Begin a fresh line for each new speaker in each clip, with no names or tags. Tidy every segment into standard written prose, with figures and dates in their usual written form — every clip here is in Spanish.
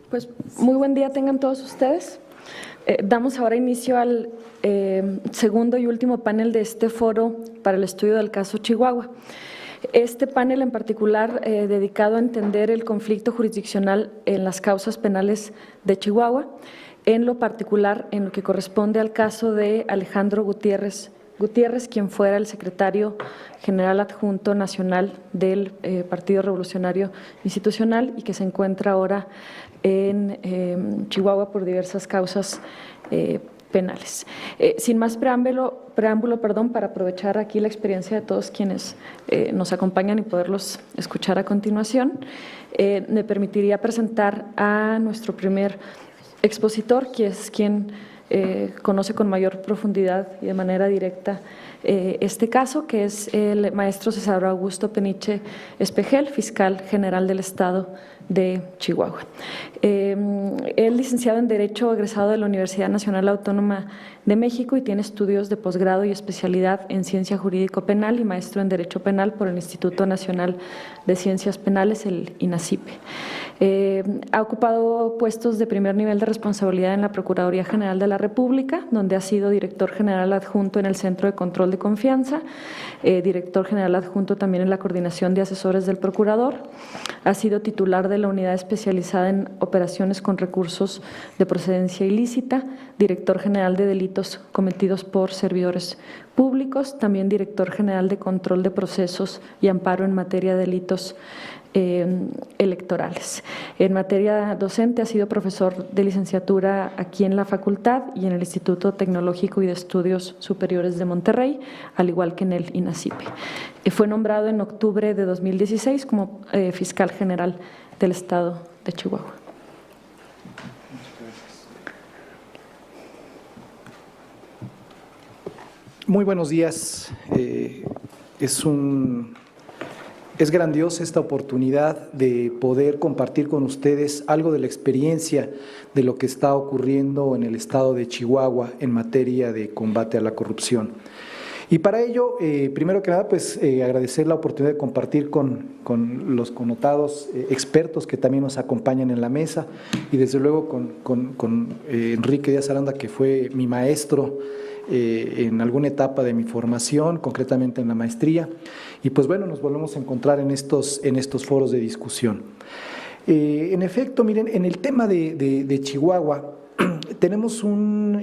Pues muy buen día tengan todos ustedes. Damos ahora inicio al segundo y último panel de este foro para el estudio del caso Chihuahua. Este panel en particular dedicado a entender el conflicto jurisdiccional en las causas penales de Chihuahua, en lo particular en lo que corresponde al caso de Alejandro Gutiérrez, quien fuera el secretario general adjunto nacional del Partido Revolucionario Institucional y que se encuentra ahora en Chihuahua por diversas causas penales. Sin más preámbulo, para aprovechar aquí la experiencia de todos quienes nos acompañan y poderlos escuchar a continuación, me permitiría presentar a nuestro primer expositor, que es quien conoce con mayor profundidad y de manera directa este caso, que es el maestro César Augusto Peniche Espejel, fiscal general del Estado de Chihuahua. Es licenciado en Derecho, egresado de la Universidad Nacional Autónoma de México y tiene estudios de posgrado y especialidad en Ciencia Jurídico Penal y maestro en Derecho Penal por el Instituto Nacional de Ciencias Penales, el INACIPE. Ha ocupado puestos de primer nivel de responsabilidad en la Procuraduría General de la República, donde ha sido director general adjunto en el Centro de Control de Confianza, director general adjunto también en la Coordinación de Asesores del Procurador, ha sido titular de la Unidad Especializada en Operaciones con Recursos de Procedencia Ilícita, director general de Delitos Cometidos por Servidores Públicos, también director general de Control de Procesos y Amparo en materia de delitos electorales. En materia docente ha sido profesor de licenciatura aquí en la facultad y en el Instituto Tecnológico y de Estudios Superiores de Monterrey, al igual que en el INACIPE. Fue nombrado en octubre de 2016 como fiscal general del Estado de Chihuahua.
Muy buenos días. Es grandiosa esta oportunidad de poder compartir con ustedes algo de la experiencia de lo que está ocurriendo en el estado de Chihuahua en materia de combate a la corrupción. Y para ello, primero que nada, pues agradecer la oportunidad de compartir con los connotados expertos que también nos acompañan en la mesa y desde luego con Enrique Díaz Aranda, que fue mi maestro en alguna etapa de mi formación, concretamente en la maestría, y pues bueno, nos volvemos a encontrar en estos foros de discusión. En efecto, miren, en el tema de Chihuahua tenemos una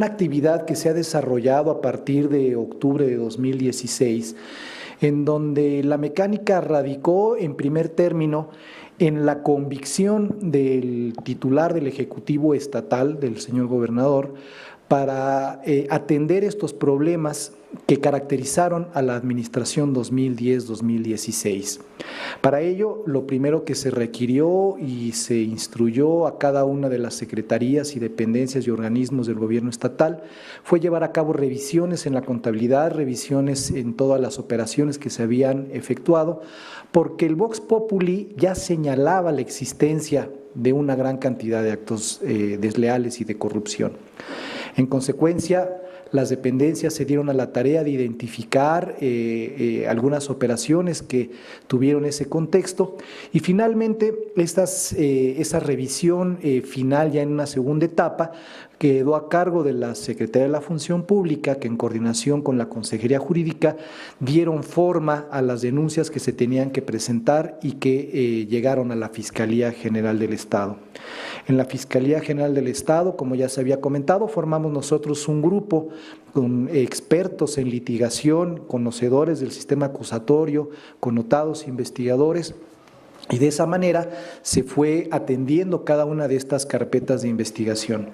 actividad que se ha desarrollado a partir de octubre de 2016, en donde la mecánica radicó en primer término en la convicción del titular del Ejecutivo Estatal, del señor gobernador, para atender estos problemas que caracterizaron a la administración 2010-2016. Para ello, lo primero que se requirió y se instruyó a cada una de las secretarías y dependencias y organismos del gobierno estatal fue llevar a cabo revisiones en la contabilidad, revisiones en todas las operaciones que se habían efectuado, porque el Vox Populi ya señalaba la existencia de una gran cantidad de actos desleales y de corrupción. En consecuencia, las dependencias se dieron a la tarea de identificar algunas operaciones que tuvieron ese contexto y finalmente esa revisión final ya en una segunda etapa quedó a cargo de la Secretaría de la Función Pública, que en coordinación con la Consejería Jurídica dieron forma a las denuncias que se tenían que presentar y que llegaron a la Fiscalía General del Estado. En la Fiscalía General del Estado, como ya se había comentado, formamos nosotros un grupo con expertos en litigación, conocedores del sistema acusatorio, connotados investigadores, y de esa manera se fue atendiendo cada una de estas carpetas de investigación.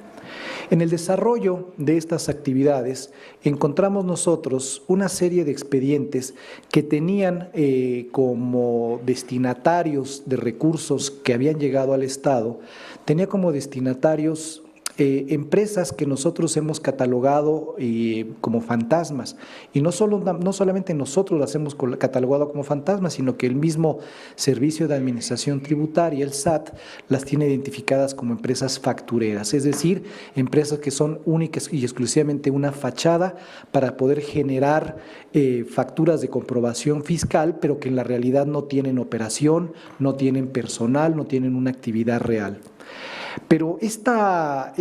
En el desarrollo de estas actividades encontramos nosotros una serie de expedientes que tenían como destinatarios de recursos que habían llegado al Estado, tenía como destinatarios empresas que nosotros hemos catalogado como fantasmas. Y no solamente nosotros las hemos catalogado como fantasmas, sino que el mismo Servicio de Administración Tributaria, el SAT, las tiene identificadas como empresas factureras, es decir, empresas que son únicas y exclusivamente una fachada para poder generar facturas de comprobación fiscal, pero que en la realidad no tienen operación, no tienen personal, no tienen una actividad real. Pero esta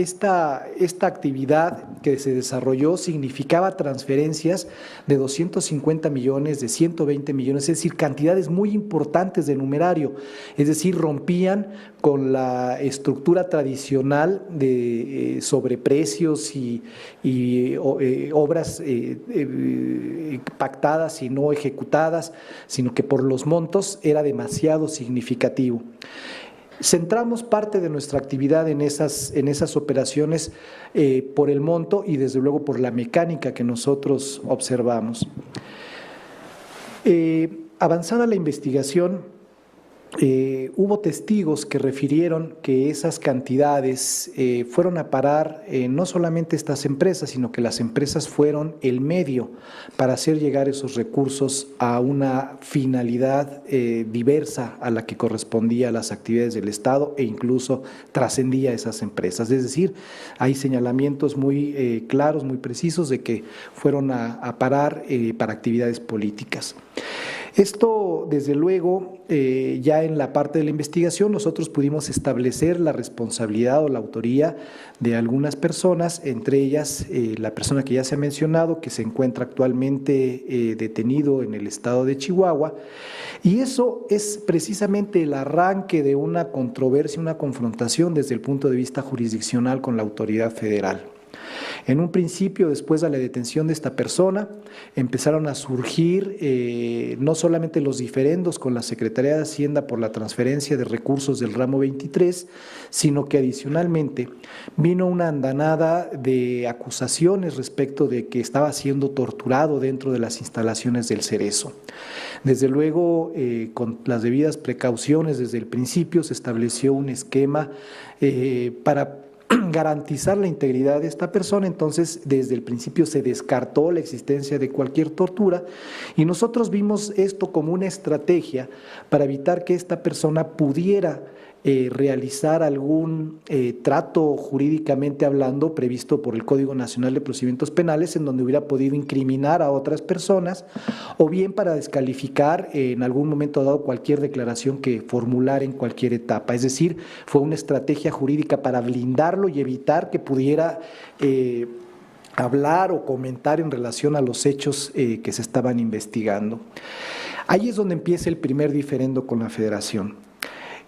actividad que se desarrolló significaba transferencias de 250 millones, de 120 millones, es decir, cantidades muy importantes de numerario, es decir, rompían con la estructura tradicional de sobreprecios y obras pactadas y no ejecutadas, sino que por los montos era demasiado significativo. Centramos parte de nuestra actividad en esas operaciones por el monto y desde luego por la mecánica que nosotros observamos. Avanzada la investigación, hubo testigos que refirieron que esas cantidades fueron a parar no solamente estas empresas, sino que las empresas fueron el medio para hacer llegar esos recursos a una finalidad diversa a la que correspondía a las actividades del Estado e incluso trascendía a esas empresas. Es decir, hay señalamientos muy claros, muy precisos de que fueron a parar para actividades políticas. Esto, desde luego, ya en la parte de la investigación nosotros pudimos establecer la responsabilidad o la autoría de algunas personas, entre ellas la persona que ya se ha mencionado, que se encuentra actualmente detenido en el estado de Chihuahua, y eso es precisamente el arranque de una controversia, una confrontación desde el punto de vista jurisdiccional con la autoridad federal. En un principio, después de la detención de esta persona, empezaron a surgir no solamente los diferendos con la Secretaría de Hacienda por la transferencia de recursos del ramo 23, sino que adicionalmente vino una andanada de acusaciones respecto de que estaba siendo torturado dentro de las instalaciones del Cerezo. Desde luego, con las debidas precauciones desde el principio, se estableció un esquema para garantizar la integridad de esta persona. Entonces desde el principio se descartó la existencia de cualquier tortura y nosotros vimos esto como una estrategia para evitar que esta persona pudiera realizar algún trato jurídicamente hablando previsto por el Código Nacional de Procedimientos Penales en donde hubiera podido incriminar a otras personas o bien para descalificar en algún momento dado cualquier declaración que formulara en cualquier etapa. Es decir, fue una estrategia jurídica para blindarlo y evitar que pudiera hablar o comentar en relación a los hechos que se estaban investigando. Ahí es donde empieza el primer diferendo con la Federación.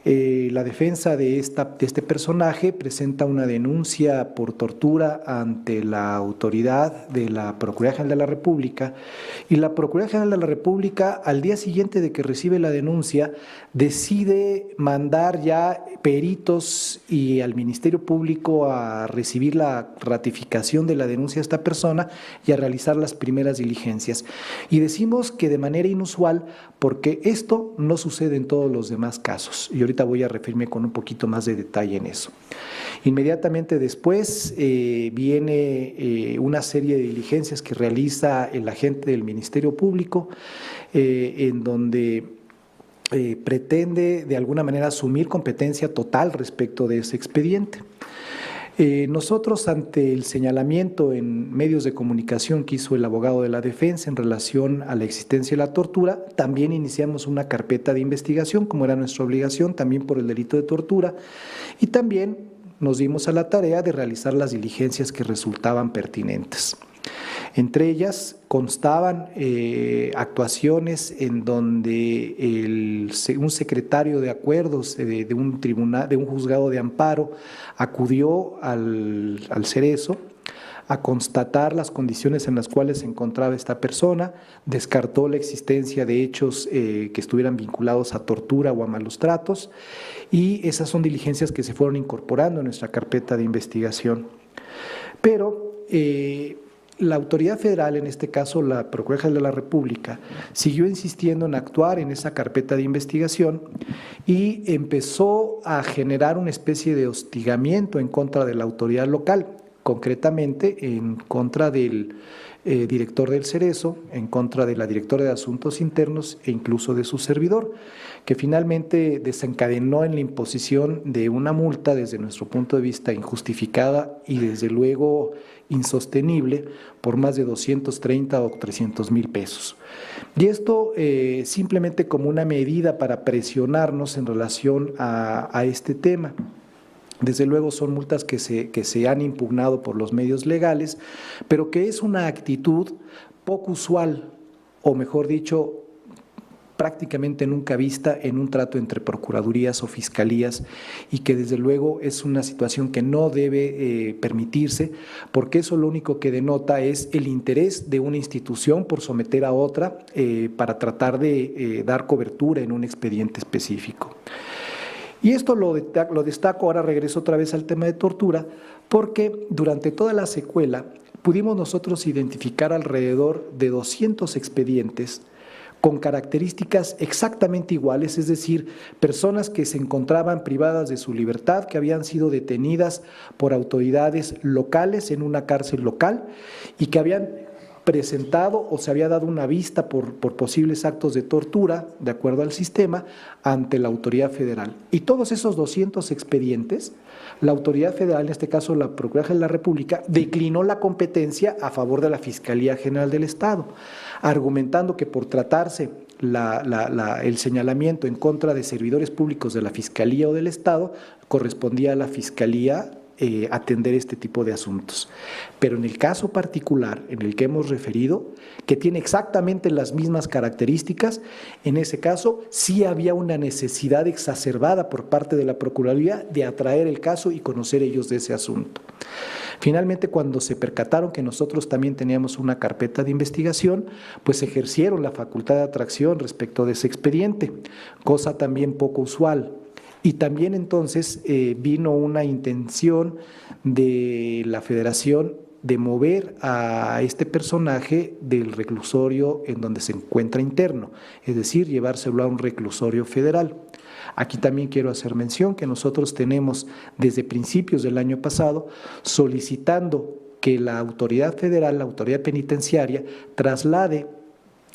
La defensa de este personaje presenta una denuncia por tortura ante la autoridad de la Procuraduría General de la República y la Procuraduría General de la República, al día siguiente de que recibe la denuncia, decide mandar ya peritos y al Ministerio Público a recibir la ratificación de la denuncia de esta persona y a realizar las primeras diligencias. Y decimos que de manera inusual porque esto no sucede en todos los demás casos. Y ahorita voy a referirme con un poquito más de detalle en eso. Inmediatamente después viene una serie de diligencias que realiza el agente del Ministerio Público en donde pretende de alguna manera asumir competencia total respecto de ese expediente. Nosotros, ante el señalamiento en medios de comunicación que hizo el abogado de la defensa en relación a la existencia de la tortura, también iniciamos una carpeta de investigación, como era nuestra obligación, también por el delito de tortura, y también nos dimos a la tarea de realizar las diligencias que resultaban pertinentes. Entre ellas constaban actuaciones en donde un secretario de acuerdos de un tribunal, de un juzgado de amparo, acudió al Cerezo a constatar las condiciones en las cuales se encontraba esta persona, descartó la existencia de hechos que estuvieran vinculados a tortura o a malos tratos, y esas son diligencias que se fueron incorporando en nuestra carpeta de investigación. Pero la autoridad federal, en este caso la Procuraduría de la República, siguió insistiendo en actuar en esa carpeta de investigación y empezó a generar una especie de hostigamiento en contra de la autoridad local, concretamente en contra del director del Cerezo, en contra de la directora de Asuntos Internos e incluso de su servidor, que finalmente desencadenó en la imposición de una multa desde nuestro punto de vista injustificada y desde luego insostenible por más de 230 o 300,000 pesos. Y esto simplemente como una medida para presionarnos en relación a este tema. Desde luego son multas que se han impugnado por los medios legales, pero que es una actitud poco usual, o mejor dicho, prácticamente nunca vista en un trato entre procuradurías o fiscalías, y que desde luego es una situación que no debe permitirse, porque eso lo único que denota es el interés de una institución por someter a otra para tratar de dar cobertura en un expediente específico. Y esto lo destaco, ahora regreso otra vez al tema de tortura, porque durante toda la secuela pudimos nosotros identificar alrededor de 200 expedientes con características exactamente iguales, es decir, personas que se encontraban privadas de su libertad, que habían sido detenidas por autoridades locales en una cárcel local y que habían presentado o se había dado una vista por posibles actos de tortura, de acuerdo al sistema, ante la autoridad federal. Y todos esos 200 expedientes, la autoridad federal, en este caso la Procuraduría de la República, declinó la competencia a favor de la Fiscalía General del Estado, argumentando que por tratarse el señalamiento en contra de servidores públicos de la Fiscalía o del Estado, correspondía a la Fiscalía atender este tipo de asuntos. Pero en el caso particular en el que hemos referido, que tiene exactamente las mismas características, en ese caso sí había una necesidad exacerbada por parte de la Procuraduría de atraer el caso y conocer ellos de ese asunto. Finalmente, cuando se percataron que nosotros también teníamos una carpeta de investigación, pues ejercieron la facultad de atracción respecto de ese expediente, cosa también poco usual. Y también entonces vino una intención de la Federación de mover a este personaje del reclusorio en donde se encuentra interno, es decir, llevárselo a un reclusorio federal. Aquí también quiero hacer mención que nosotros tenemos desde principios del año pasado solicitando que la autoridad federal, la autoridad penitenciaria, traslade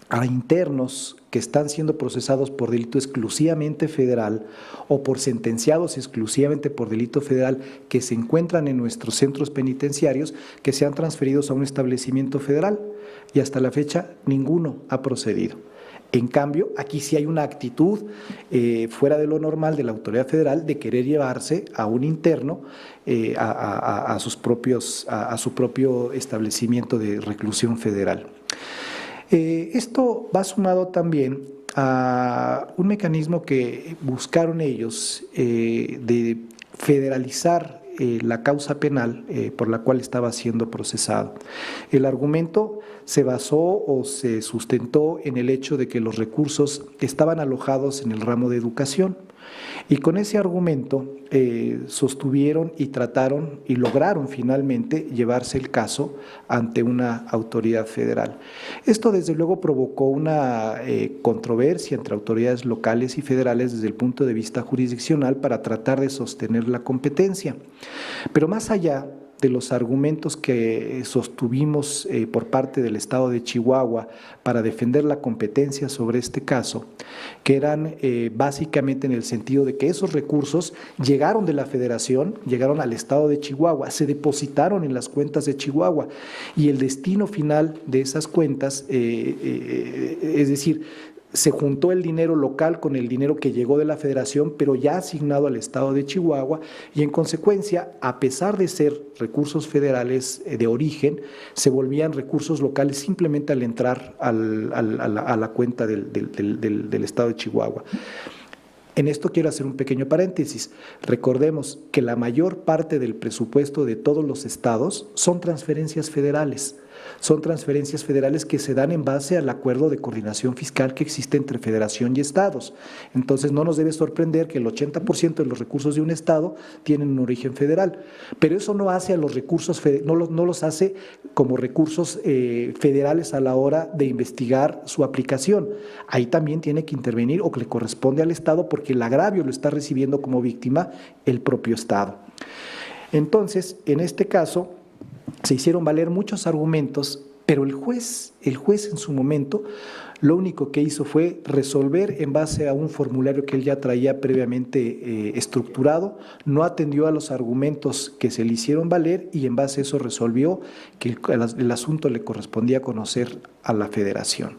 a internos que están siendo procesados por delito exclusivamente federal o por sentenciados exclusivamente por delito federal que se encuentran en nuestros centros penitenciarios, que sean transferidos a un establecimiento federal, y hasta la fecha ninguno ha procedido. En cambio, aquí sí hay una actitud fuera de lo normal de la autoridad federal de querer llevarse a un interno a su propio establecimiento de reclusión federal. Esto va sumado también a un mecanismo que buscaron ellos de federalizar la causa penal por la cual estaba siendo procesado. El argumento se basó o se sustentó en el hecho de que los recursos estaban alojados en el ramo de educación, y con ese argumento sostuvieron y trataron y lograron finalmente llevarse el caso ante una autoridad federal. Esto desde luego provocó una controversia entre autoridades locales y federales desde el punto de vista jurisdiccional para tratar de sostener la competencia. Pero más allá de los argumentos que sostuvimos por parte del Estado de Chihuahua para defender la competencia sobre este caso, que eran básicamente en el sentido de que esos recursos llegaron de la Federación, llegaron al Estado de Chihuahua, se depositaron en las cuentas de Chihuahua, y el destino final de esas cuentas, es decir, se juntó el dinero local con el dinero que llegó de la Federación, pero ya asignado al Estado de Chihuahua, y en consecuencia, a pesar de ser recursos federales de origen, se volvían recursos locales simplemente al entrar a la cuenta del Estado de Chihuahua. En esto quiero hacer un pequeño paréntesis. Recordemos que la mayor parte del presupuesto de todos los estados son transferencias federales. Son transferencias federales que se dan en base al acuerdo de coordinación fiscal que existe entre federación y estados. Entonces no nos debe sorprender que el 80% de los recursos de un estado tienen un origen federal, pero eso no hace a los recursos, no los hace como recursos federales a la hora de investigar su aplicación. Ahí también tiene que intervenir o que le corresponde al estado porque el agravio lo está recibiendo como víctima el propio estado. Entonces, en este caso, se hicieron valer muchos argumentos, pero el juez en su momento lo único que hizo fue resolver en base a un formulario que él ya traía previamente estructurado, no atendió a los argumentos que se le hicieron valer y en base a eso resolvió que el asunto le correspondía conocer a la federación.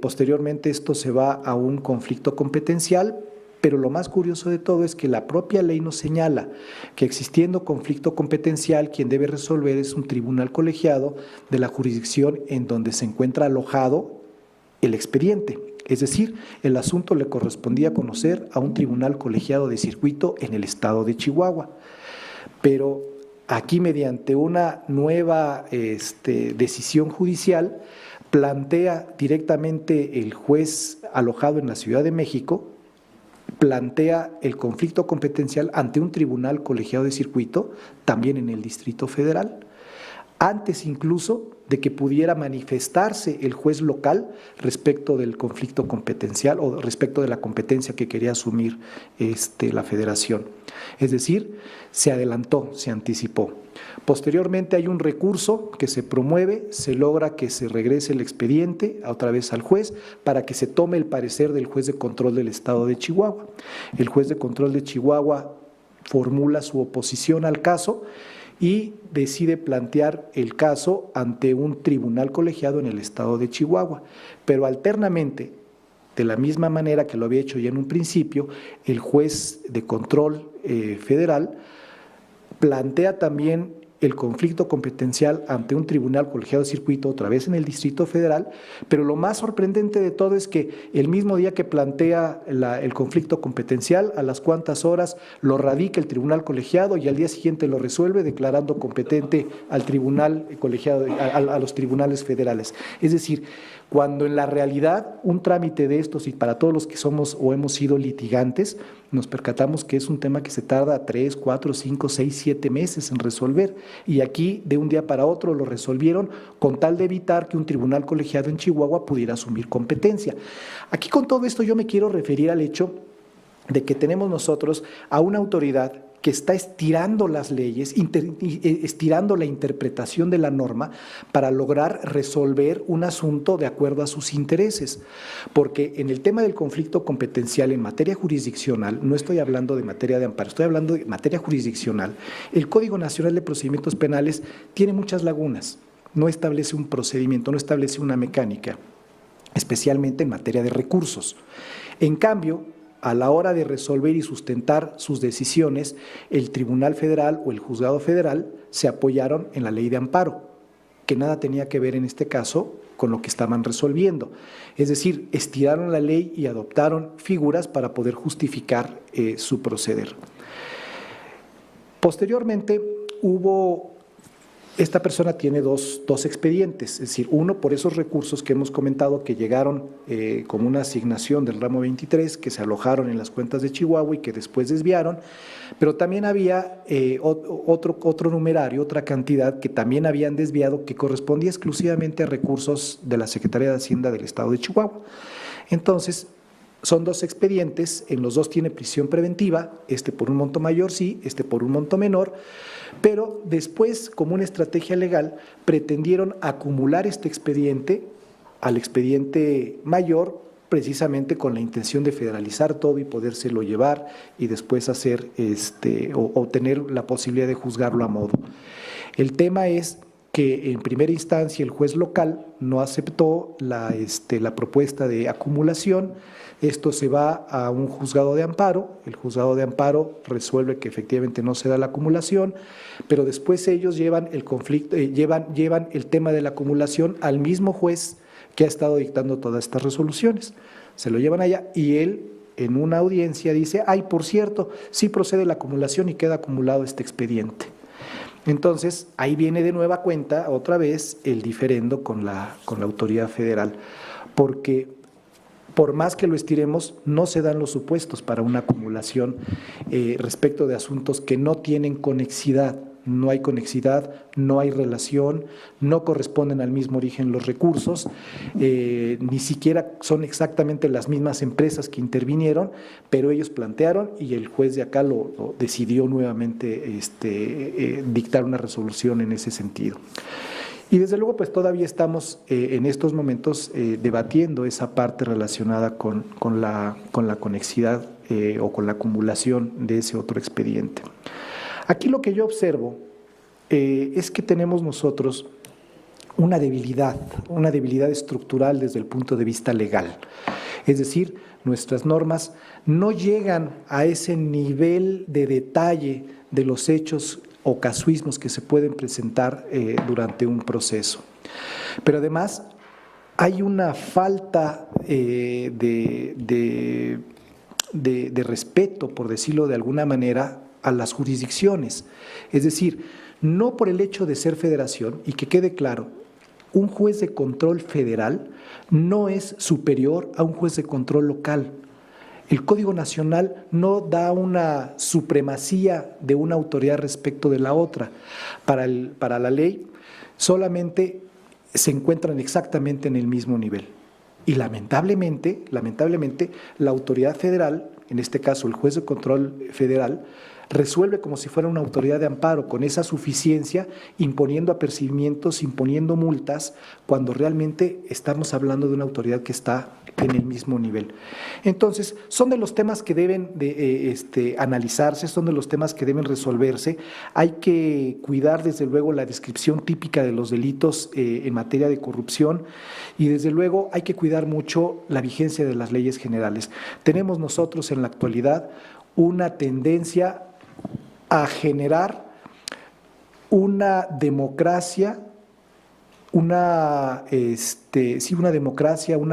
Posteriormente esto se va a un conflicto competencial, pero lo más curioso de todo es que la propia ley nos señala que existiendo conflicto competencial, quien debe resolver es un tribunal colegiado de la jurisdicción en donde se encuentra alojado el expediente. Es decir, el asunto le correspondía conocer a un tribunal colegiado de circuito en el estado de Chihuahua. Pero aquí, mediante una nueva decisión judicial, plantea directamente el juez alojado en la Ciudad de México, plantea el conflicto competencial ante un tribunal colegiado de circuito, también en el Distrito Federal, antes incluso de que pudiera manifestarse el juez local respecto del conflicto competencial o respecto de la competencia que quería asumir la federación. Es decir, se adelantó, se anticipó. Posteriormente hay un recurso que se promueve, se logra que se regrese el expediente otra vez al juez para que se tome el parecer del juez de control del estado de Chihuahua. El juez de control de Chihuahua formula su oposición al caso y decide plantear el caso ante un tribunal colegiado en el estado de Chihuahua. Pero alternamente, de la misma manera que lo había hecho ya en un principio, el juez de control federal plantea también el conflicto competencial ante un tribunal colegiado de circuito, otra vez en el Distrito Federal, pero lo más sorprendente de todo es que el mismo día que plantea el conflicto competencial, a las cuantas horas lo radica el tribunal colegiado y al día siguiente lo resuelve declarando competente al tribunal colegiado, a los tribunales federales. Es decir, cuando en la realidad un trámite de estos, y para todos los que somos o hemos sido litigantes, nos percatamos que es un tema que se tarda 3, 4, 5, 6, 7 meses en resolver, y aquí de un día para otro lo resolvieron con tal de evitar que un tribunal colegiado en Chihuahua pudiera asumir competencia. Aquí con todo esto yo me quiero referir al hecho de que tenemos nosotros a una autoridad que está estirando las leyes, estirando la interpretación de la norma para lograr resolver un asunto de acuerdo a sus intereses. Porque en el tema del conflicto competencial en materia jurisdiccional, no estoy hablando de materia de amparo, estoy hablando de materia jurisdiccional, el Código Nacional de Procedimientos Penales tiene muchas lagunas, no establece un procedimiento, no establece una mecánica, especialmente en materia de recursos. En cambio, a la hora de resolver y sustentar sus decisiones, el Tribunal Federal o el Juzgado Federal se apoyaron en la ley de amparo, que nada tenía que ver en este caso con lo que estaban resolviendo. Es decir, estiraron la ley y adoptaron figuras para poder justificar su proceder. Posteriormente esta persona tiene dos expedientes, es decir, uno por esos recursos que hemos comentado que llegaron como una asignación del ramo 23, que se alojaron en las cuentas de Chihuahua y que después desviaron, pero también había otro numerario, otra cantidad que también habían desviado que correspondía exclusivamente a recursos de la Secretaría de Hacienda del Estado de Chihuahua. Entonces, son dos expedientes, en los dos tiene prisión preventiva, por un monto mayor sí, por un monto menor, pero después, como una estrategia legal, pretendieron acumular este expediente al expediente mayor, precisamente con la intención de federalizar todo y podérselo llevar y después hacer o tener la posibilidad de juzgarlo a modo. El tema es que en primera instancia el juez local no aceptó la propuesta de acumulación. Esto se va a un juzgado de amparo, el juzgado de amparo resuelve que efectivamente no se da la acumulación, pero después ellos llevan el conflicto, llevan el tema de la acumulación al mismo juez que ha estado dictando todas estas resoluciones. Se lo llevan allá y él en una audiencia dice, ay, por cierto, sí procede la acumulación y queda acumulado este expediente. Entonces, ahí viene de nueva cuenta, otra vez, el diferendo con la autoridad federal, porque por más que lo estiremos, no se dan los supuestos para una acumulación respecto de asuntos que no tienen conexidad. No hay conexidad, no hay relación, no corresponden al mismo origen los recursos, ni siquiera son exactamente las mismas empresas que intervinieron, pero ellos plantearon y el juez de acá lo decidió nuevamente dictar una resolución en ese sentido. Y desde luego pues todavía estamos en estos momentos debatiendo esa parte relacionada con la conexidad o con la acumulación de ese otro expediente. Aquí lo que yo observo es que tenemos nosotros una debilidad estructural desde el punto de vista legal. Es decir, nuestras normas no llegan a ese nivel de detalle de los hechos o casuismos que se pueden presentar durante un proceso. Pero además hay una falta de respeto, por decirlo de alguna manera, a las jurisdicciones. Es decir, no por el hecho de ser federación, y que quede claro, un juez de control federal no es superior a un juez de control local. El Código Nacional no da una supremacía de una autoridad respecto de la otra. Para la ley solamente se encuentran exactamente en el mismo nivel. Y lamentablemente, la autoridad federal, en este caso el juez de control federal, resuelve como si fuera una autoridad de amparo, con esa suficiencia, imponiendo apercibimientos, imponiendo multas, cuando realmente estamos hablando de una autoridad que está en el mismo nivel. Entonces, son de los temas que deben de analizarse, son de los temas que deben resolverse. Hay que cuidar, desde luego, la descripción típica de los delitos en materia de corrupción y, desde luego, hay que cuidar mucho la vigencia de las leyes generales. Tenemos nosotros en la actualidad una tendencia a generar una democracia, una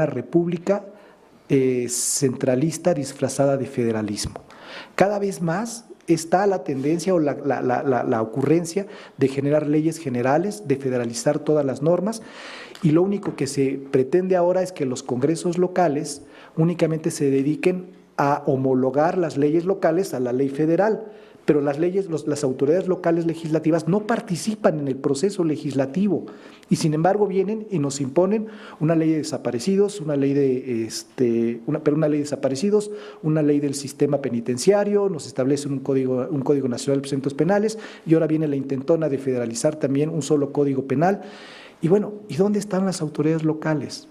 república centralista disfrazada de federalismo. Cada vez más está la tendencia o la ocurrencia de generar leyes generales, de federalizar todas las normas, y lo único que se pretende ahora es que los congresos locales únicamente se dediquen a homologar las leyes locales a la ley federal, pero las autoridades locales legislativas no participan en el proceso legislativo y sin embargo vienen y nos imponen una ley de desaparecidos, una ley del sistema penitenciario, nos establecen un código nacional de procedimientos penales y ahora viene la intentona de federalizar también un solo código penal. Y bueno, ¿y dónde están las autoridades locales?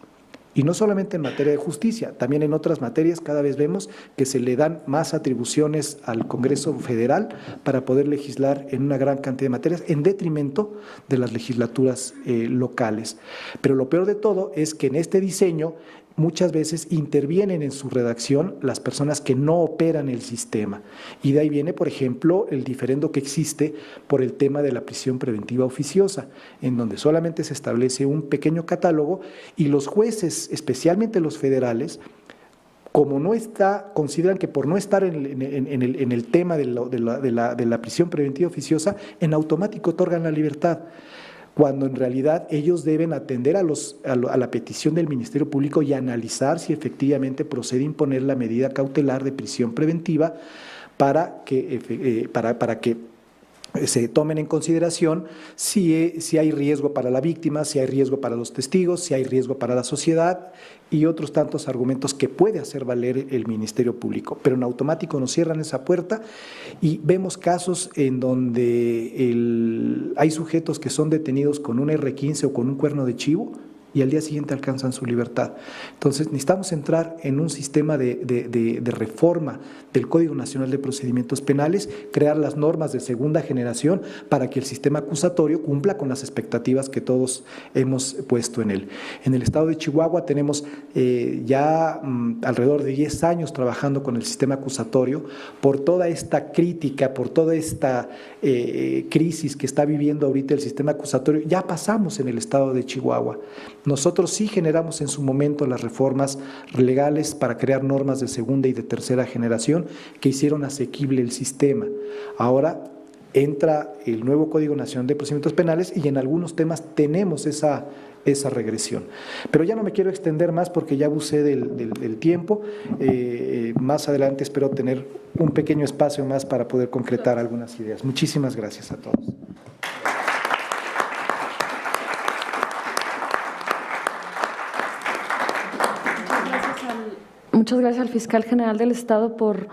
Y no solamente en materia de justicia, también en otras materias cada vez vemos que se le dan más atribuciones al Congreso Federal para poder legislar en una gran cantidad de materias en detrimento de las legislaturas locales. Pero lo peor de todo es que en este diseño muchas veces intervienen en su redacción las personas que no operan el sistema. Y de ahí viene, por ejemplo, el diferendo que existe por el tema de la prisión preventiva oficiosa, en donde solamente se establece un pequeño catálogo y los jueces, especialmente los federales, como consideran que por no estar en el tema de la prisión preventiva oficiosa, en automático otorgan la libertad, cuando en realidad ellos deben atender a la petición del Ministerio Público y analizar si efectivamente procede imponer la medida cautelar de prisión preventiva para que se tomen en consideración si hay riesgo para la víctima, si hay riesgo para los testigos, si hay riesgo para la sociedad y otros tantos argumentos que puede hacer valer el Ministerio Público. Pero en automático nos cierran esa puerta y vemos casos en donde hay sujetos que son detenidos con un R15 o con un cuerno de chivo y al día siguiente alcanzan su libertad. Entonces necesitamos entrar en un sistema de reforma del Código Nacional de Procedimientos Penales, crear las normas de segunda generación para que el sistema acusatorio cumpla con las expectativas que todos hemos puesto en él. En el estado de Chihuahua tenemos ya alrededor de 10 años trabajando con el sistema acusatorio por toda esta crítica, por toda esta crisis que está viviendo ahorita el sistema acusatorio. Ya pasamos en el estado de Chihuahua. Nosotros sí generamos en su momento las reformas legales para crear normas de segunda y de tercera generación que hicieron asequible el sistema. Ahora entra el nuevo Código Nacional de Procedimientos Penales y en algunos temas tenemos esa regresión. Pero ya no me quiero extender más porque ya abusé del tiempo. Más adelante espero tener un pequeño espacio más para poder concretar algunas ideas. Muchísimas gracias a todos.
Muchas gracias al fiscal general del Estado por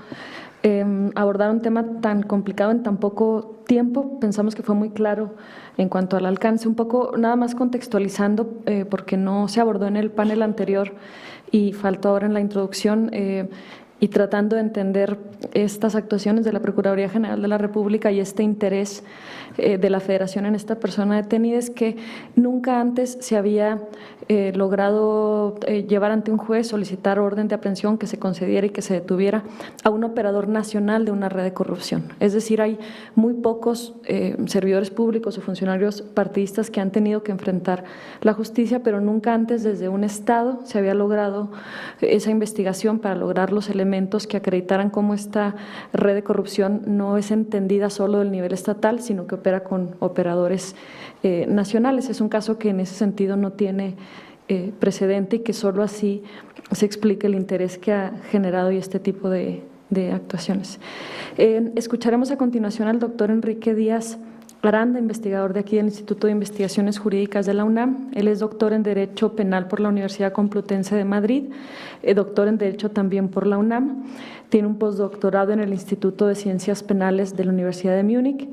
abordar un tema tan complicado en tan poco tiempo. Pensamos que fue muy claro en cuanto al alcance. Un poco, nada más contextualizando, porque no se abordó en el panel anterior y faltó ahora en la introducción, y tratando de entender estas actuaciones de la Procuraduría General de la República y este interés de la Federación en esta persona detenida, es que nunca antes se había logrado llevar ante un juez, solicitar orden de aprehensión, que se concediera y que se detuviera a un operador nacional de una red de corrupción. Es decir, hay muy pocos servidores públicos o funcionarios partidistas que han tenido que enfrentar la justicia, pero nunca antes desde un Estado se había logrado esa investigación para lograr los elementos que acreditaran cómo esta red de corrupción no es entendida solo del nivel estatal, sino que opera con operadores nacionales. Es un caso que en ese sentido no tiene precedente y que solo así se explica el interés que ha generado y este tipo de actuaciones. Escucharemos a continuación al doctor Enrique Díaz Aranda, investigador de aquí del Instituto de Investigaciones Jurídicas de la UNAM. Él es doctor en Derecho Penal por la Universidad Complutense de Madrid, doctor en Derecho también por la UNAM, tiene un postdoctorado en el Instituto de Ciencias Penales de la Universidad de Múnich.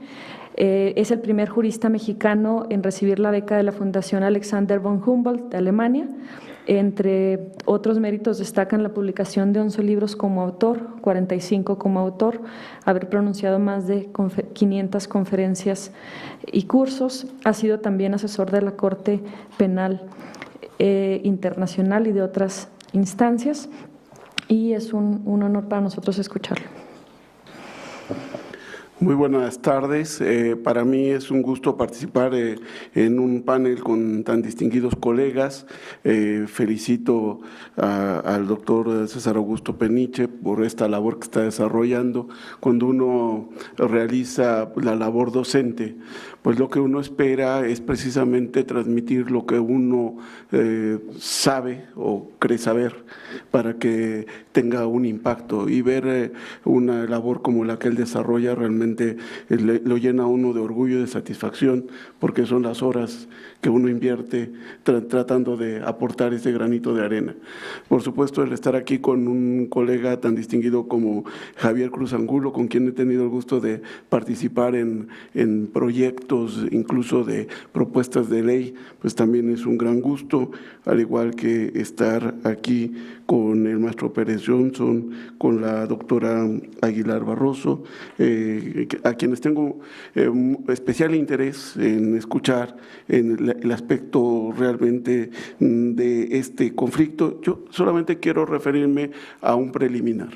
Es el primer jurista mexicano en recibir la beca de la Fundación Alexander von Humboldt de Alemania. Entre otros méritos destacan la publicación de 11 libros como autor, 45 como autor, haber pronunciado más de 500 conferencias y cursos. Ha sido también asesor de la Corte Penal Internacional y de otras instancias, y es un honor para nosotros escucharlo.
Muy buenas tardes. Para mí es un gusto participar en un panel con tan distinguidos colegas. Felicito al doctor César Augusto Peniche por esta labor que está desarrollando. Cuando uno realiza la labor docente, pues lo que uno espera es precisamente transmitir lo que uno sabe o cree saber para que tenga un impacto, y ver una labor como la que él desarrolla realmente lo llena a uno de orgullo y de satisfacción, porque son las horas que uno invierte tratando de aportar ese granito de arena. Por supuesto, el estar aquí con un colega tan distinguido como Javier Cruz Angulo, con quien he tenido el gusto de participar en proyectos, incluso de propuestas de ley, pues también es un gran gusto, al igual que estar aquí con el maestro Pérez Johnson, con la doctora Aguilar Barroso, a quienes tengo especial interés en escuchar en el aspecto realmente de este conflicto. Yo solamente quiero referirme a un preliminar.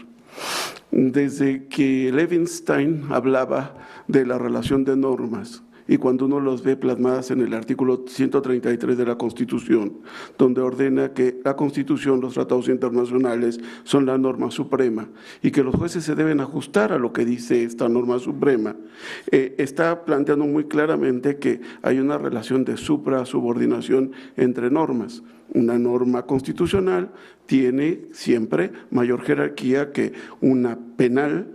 Desde que Levinstein hablaba de la relación de normas, y cuando uno los ve plasmadas en el artículo 133 de la Constitución, donde ordena que la Constitución, los tratados internacionales son la norma suprema y que los jueces se deben ajustar a lo que dice esta norma suprema, está planteando muy claramente que hay una relación de supra-subordinación entre normas. Una norma constitucional tiene siempre mayor jerarquía que una penal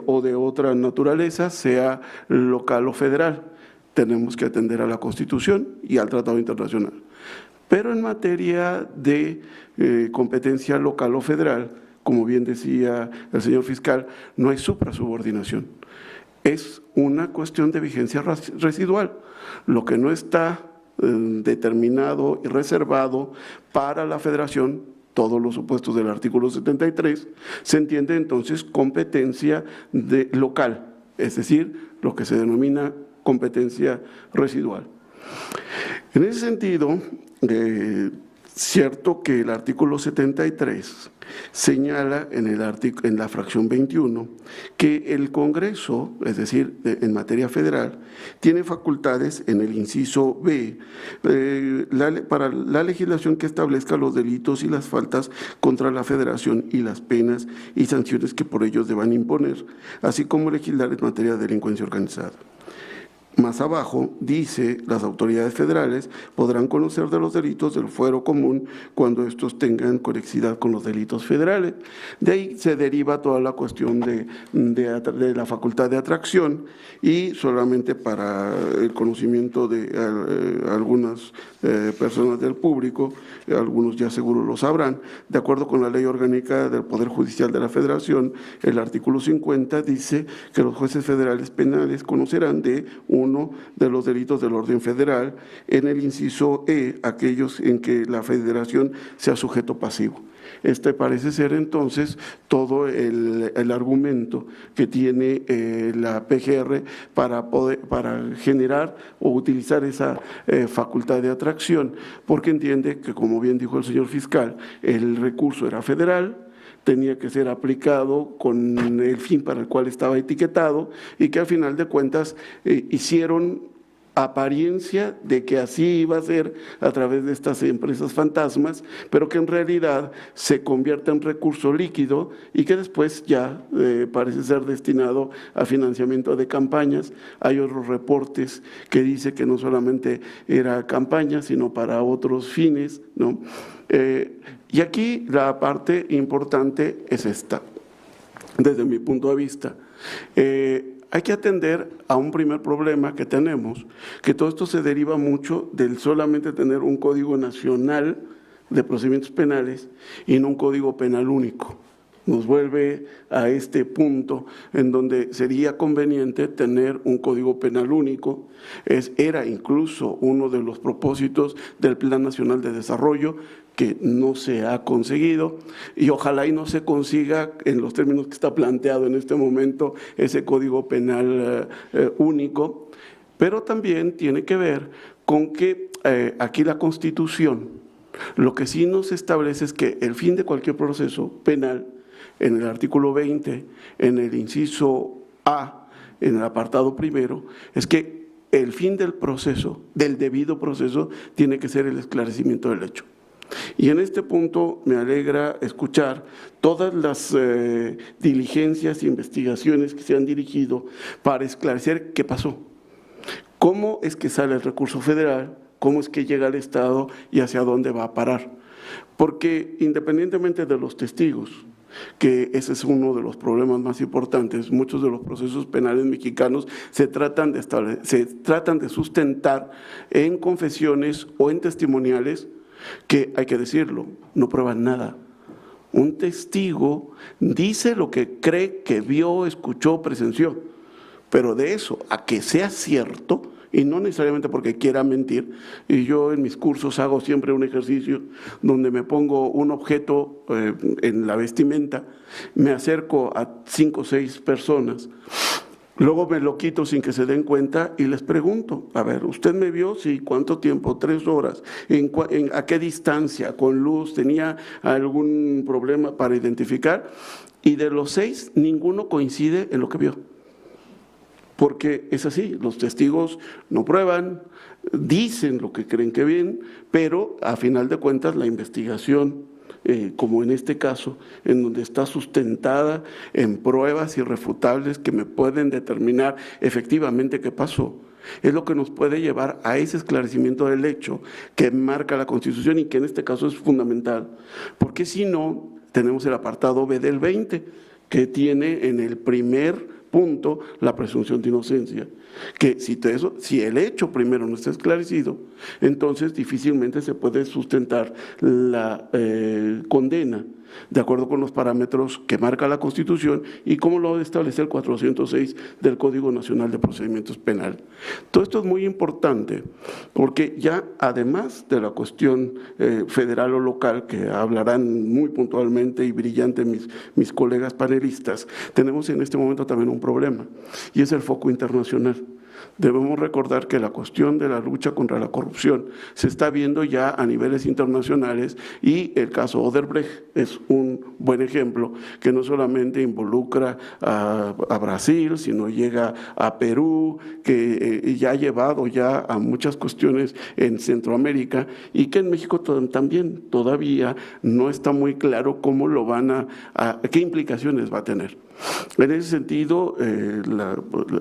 o de otra naturaleza, sea local o federal. Tenemos que atender a la Constitución y al Tratado Internacional. Pero en materia de competencia local o federal, como bien decía el señor fiscal, no hay suprasubordinación. Es una cuestión de vigencia residual. Lo que no está determinado y reservado para la Federación, todos los supuestos del artículo 73, se entiende entonces competencia local, es decir, lo que se denomina competencia residual. En ese sentido, cierto que el artículo 73 señala en la fracción 21 que el Congreso, es decir, en materia federal, tiene facultades en el inciso B para la legislación que establezca los delitos y las faltas contra la Federación y las penas y sanciones que por ellos deban imponer, así como legislar en materia de delincuencia organizada. más abajo dice, las autoridades federales podrán conocer de los delitos del fuero común cuando estos tengan conexidad con los delitos federales. De ahí se deriva toda la cuestión de la facultad de atracción, y solamente para el conocimiento de algunas personas del público, algunos ya seguro lo sabrán, de acuerdo con la Ley Orgánica del Poder Judicial de la Federación, el artículo 50 dice que los jueces federales penales conocerán de uno de los delitos del orden federal, en el inciso E, aquellos en que la federación sea sujeto pasivo. Este parece ser entonces todo el argumento que tiene la PGR para generar o utilizar esa facultad de atracción, porque entiende que, como bien dijo el señor fiscal, el recurso era federal, tenía que ser aplicado con el fin para el cual estaba etiquetado, y que al final de cuentas hicieron apariencia de que así iba a ser a través de estas empresas fantasmas, pero que en realidad se convierte en recurso líquido y que después ya parece ser destinado a financiamiento de campañas. Hay otros reportes que dice que no solamente era campaña, sino para otros fines, ¿no? Y aquí la parte importante es esta, desde mi punto de vista. Hay que atender a un primer problema que tenemos, que todo esto se deriva mucho del solamente tener un Código Nacional de Procedimientos Penales y no un Código Penal único. Nos vuelve a este punto en donde sería conveniente tener un Código Penal único. Era incluso uno de los propósitos del Plan Nacional de Desarrollo, que no se ha conseguido, y ojalá y no se consiga en los términos que está planteado en este momento ese Código Penal único, pero también tiene que ver con que aquí la Constitución lo que sí nos establece es que el fin de cualquier proceso penal, en el artículo 20, en el inciso A, en el apartado primero, es que el fin del proceso, del debido proceso, tiene que ser el esclarecimiento del hecho. Y en este punto me alegra escuchar todas las diligencias e investigaciones que se han dirigido para esclarecer qué pasó, cómo es que sale el recurso federal, cómo es que llega al Estado y hacia dónde va a parar. Porque independientemente de los testigos, que ese es uno de los problemas más importantes, muchos de los procesos penales mexicanos se tratan de sustentar en confesiones o en testimoniales que, hay que decirlo, no prueban nada. Un testigo dice lo que cree que vio, escuchó, presenció, pero de eso a que sea cierto, y no necesariamente porque quiera mentir, y yo en mis cursos hago siempre un ejercicio donde me pongo un objeto en la vestimenta, me acerco a 5 o 6 personas, luego me lo quito sin que se den cuenta y les pregunto, a ver, ¿usted me vio? Sí, ¿cuánto tiempo? 3 horas. ¿A qué distancia? ¿Con luz? ¿Tenía algún problema para identificar? Y de los 6, ninguno coincide en lo que vio. Porque es así, los testigos no prueban, dicen lo que creen que ven, pero a final de cuentas la investigación, como en este caso, en donde está sustentada en pruebas irrefutables que me pueden determinar efectivamente qué pasó, es lo que nos puede llevar a ese esclarecimiento del hecho que marca la Constitución y que en este caso es fundamental, porque si no, tenemos el apartado B del 20, que tiene en el primer punto la presunción de inocencia, que si el hecho primero no está esclarecido, entonces difícilmente se puede sustentar la condena de acuerdo con los parámetros que marca la Constitución y como lo establece el 406 del Código Nacional de Procedimientos Penales. Todo esto es muy importante porque ya además de la cuestión federal o local, que hablarán muy puntualmente y brillante mis colegas panelistas, tenemos en este momento también un problema y es el foco internacional. Debemos recordar que la cuestión de la lucha contra la corrupción se está viendo ya a niveles internacionales y el caso Odebrecht es un buen ejemplo que no solamente involucra a Brasil, sino llega a Perú, que ya ha llevado ya a muchas cuestiones en Centroamérica y que en México también todavía no está muy claro cómo lo qué implicaciones va a tener. En ese sentido,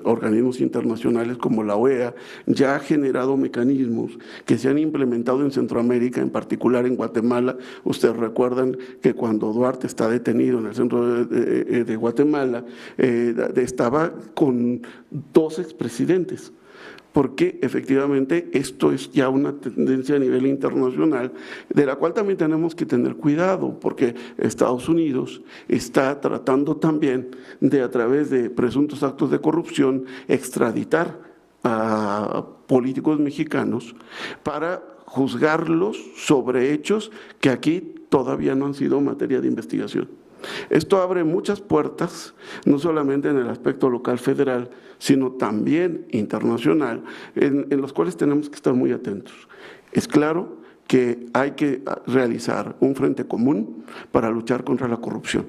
organismos internacionales como la OEA ya ha generado mecanismos que se han implementado en Centroamérica, en particular en Guatemala. Ustedes recuerdan que cuando Duarte está detenido en el centro de Guatemala, estaba con 2 expresidentes, porque efectivamente esto es ya una tendencia a nivel internacional, de la cual también tenemos que tener cuidado, porque Estados Unidos está tratando también de, a través de presuntos actos de corrupción, extraditar a políticos mexicanos para juzgarlos sobre hechos que aquí todavía no han sido materia de investigación. Esto abre muchas puertas, no solamente en el aspecto local federal, sino también internacional, en los cuales tenemos que estar muy atentos. Es claro que hay que realizar un frente común para luchar contra la corrupción.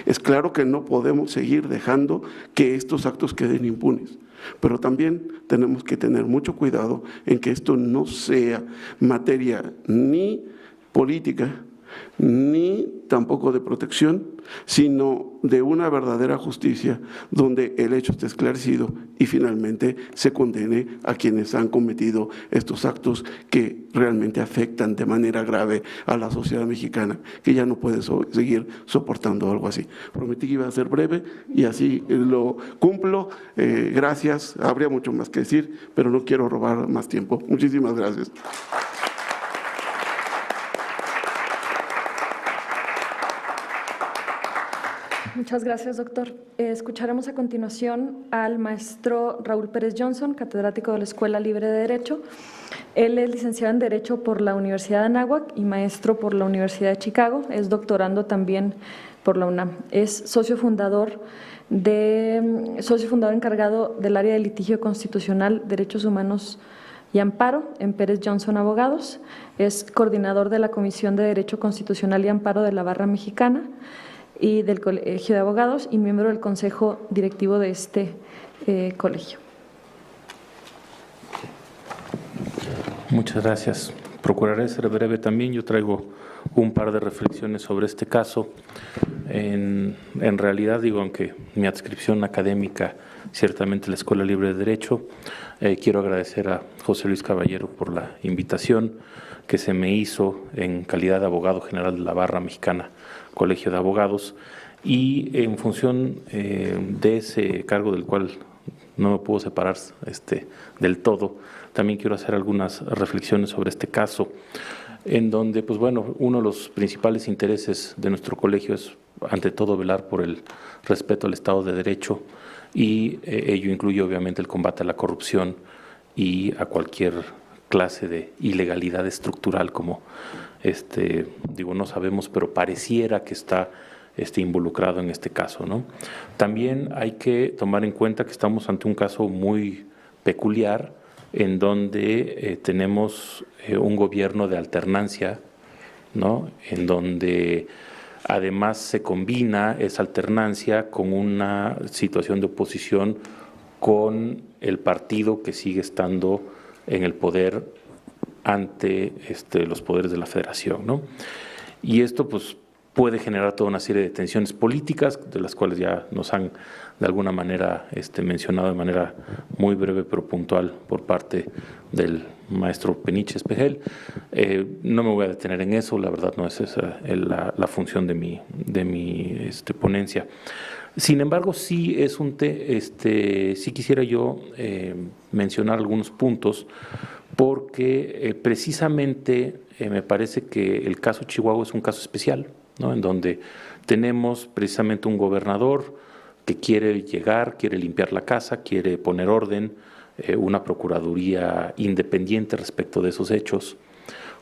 Es claro que no podemos seguir dejando que estos actos queden impunes, pero también tenemos que tener mucho cuidado en que esto no sea materia ni política, ni tampoco de protección, sino de una verdadera justicia donde el hecho esté esclarecido y finalmente se condene a quienes han cometido estos actos que realmente afectan de manera grave a la sociedad mexicana, que ya no puede seguir soportando algo así. Prometí que iba a ser breve y así lo cumplo. Gracias, habría mucho más que decir, pero no quiero robar más tiempo. Muchísimas gracias.
Muchas gracias, doctor. Escucharemos a continuación al maestro Raúl Pérez Johnson, catedrático de la Escuela Libre de Derecho. Él es licenciado en Derecho por la Universidad de Anáhuac y maestro por la Universidad de Chicago. Es doctorando también por la UNAM. Es socio fundador encargado del área de litigio constitucional, derechos humanos y amparo en Pérez Johnson Abogados. Es coordinador de la Comisión de Derecho Constitucional y Amparo de la Barra Mexicana y del Colegio de Abogados y miembro del Consejo Directivo de este colegio.
Muchas gracias. Procuraré ser breve también. Yo traigo un par de reflexiones sobre este caso. En realidad, digo, aunque mi adscripción académica, ciertamente la Escuela Libre de Derecho, quiero agradecer a José Luis Caballero por la invitación que se me hizo en calidad de abogado general de la Barra Mexicana, Colegio de Abogados, y en función de ese cargo del cual no me puedo separar del todo, también quiero hacer algunas reflexiones sobre este caso, en donde, pues bueno, uno de los principales intereses de nuestro colegio es, ante todo, velar por el respeto al Estado de Derecho, y ello incluye obviamente el combate a la corrupción y a cualquier clase de ilegalidad estructural, como digo, no sabemos, pero pareciera que está involucrado en este caso, ¿no? También hay que tomar en cuenta que estamos ante un caso muy peculiar, en donde tenemos un gobierno de alternancia, ¿no? En donde además se combina esa alternancia con una situación de oposición con el partido que sigue estando en el poder ante los poderes de la Federación, ¿no? Y esto pues puede generar toda una serie de tensiones políticas, de las cuales ya nos han de alguna manera mencionado de manera muy breve pero puntual por parte del maestro Peniche Espejel. No me voy a detener en eso, la verdad no es esa la función de mi ponencia. Sin embargo, sí es sí quisiera yo mencionar algunos puntos, porque precisamente me parece que el caso Chihuahua es un caso especial, ¿no? En donde tenemos precisamente un gobernador que quiere llegar, quiere limpiar la casa, quiere poner orden, una procuraduría independiente respecto de esos hechos,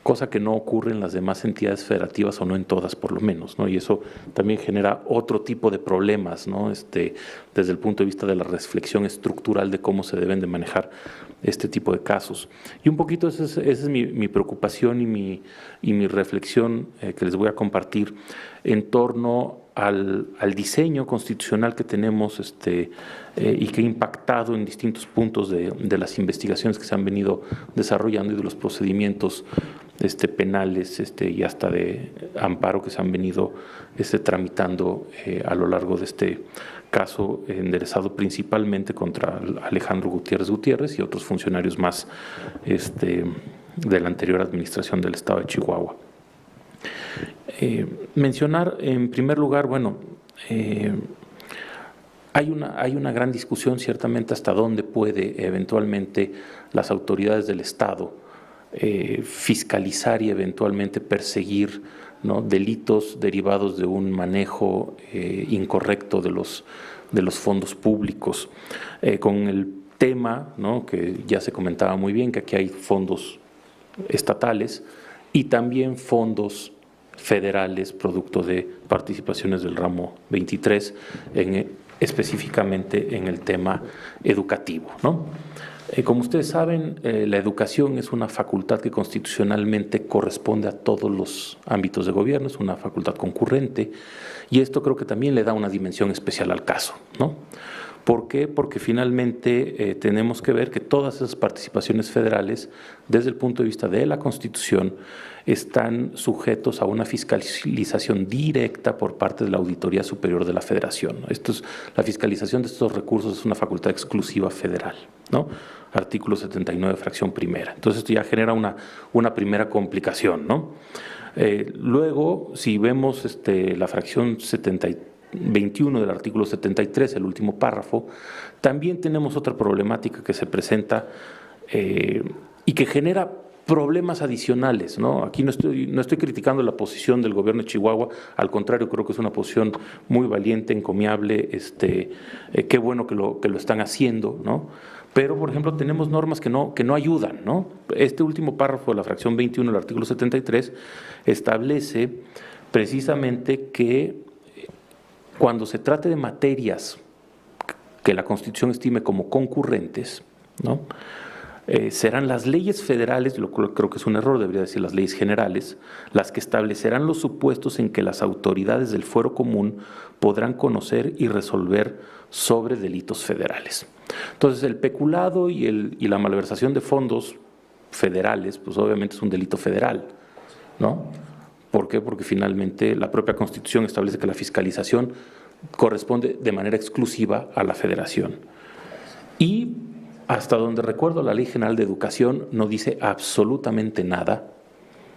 cosa que no ocurre en las demás entidades federativas, o no en todas por lo menos, ¿no? Y eso también genera otro tipo de problemas, ¿no? Desde el punto de vista de la reflexión estructural de cómo se deben de manejar este tipo de casos. Y un poquito esa es mi preocupación y mi reflexión que les voy a compartir en torno al diseño constitucional que tenemos y que ha impactado en distintos puntos de las investigaciones que se han venido desarrollando y de los procedimientos penales y hasta de amparo que se han venido tramitando a lo largo de este caso enderezado principalmente contra Alejandro Gutiérrez Gutiérrez y otros funcionarios más de la anterior administración del Estado de Chihuahua. Mencionar en primer lugar, bueno, hay una gran discusión ciertamente hasta dónde puede eventualmente las autoridades del Estado fiscalizar y eventualmente perseguir, ¿no?, delitos derivados de un manejo incorrecto de los fondos públicos. Con el tema, ¿no?, que ya se comentaba muy bien, que aquí hay fondos estatales y también fondos federales producto de participaciones del ramo 23, específicamente en el tema educativo, ¿no? Como ustedes saben, la educación es una facultad que constitucionalmente corresponde a todos los ámbitos de gobierno, es una facultad concurrente, y esto creo que también le da una dimensión especial al caso, ¿no? ¿Por qué? Porque finalmente tenemos que ver que todas esas participaciones federales, desde el punto de vista de la Constitución, están sujetos a una fiscalización directa por parte de la Auditoría Superior de la Federación. La fiscalización de estos recursos es una facultad exclusiva federal, ¿no? Artículo 79, fracción primera. Entonces esto ya genera una primera complicación, ¿no? Luego, si vemos la fracción 21 del artículo 73, el último párrafo, también tenemos otra problemática que se presenta y que genera problemas adicionales, ¿no? Aquí no estoy criticando la posición del gobierno de Chihuahua, al contrario, creo que es una posición muy valiente, encomiable, qué bueno que lo están haciendo, ¿no? Pero, por ejemplo, tenemos normas que no ayudan, ¿no? Este último párrafo de la fracción 21 del artículo 73 establece precisamente que cuando se trate de materias que la Constitución estime como concurrentes, ¿no?, serán las leyes federales, lo cual creo que es un error, debería decir las leyes generales, las que establecerán los supuestos en que las autoridades del fuero común podrán conocer y resolver sobre delitos federales. Entonces, el peculado y la malversación de fondos federales, pues obviamente es un delito federal, ¿no? ¿Por qué? Porque finalmente la propia Constitución establece que la fiscalización corresponde de manera exclusiva a la Federación. Y hasta donde recuerdo, la Ley General de Educación no dice absolutamente nada,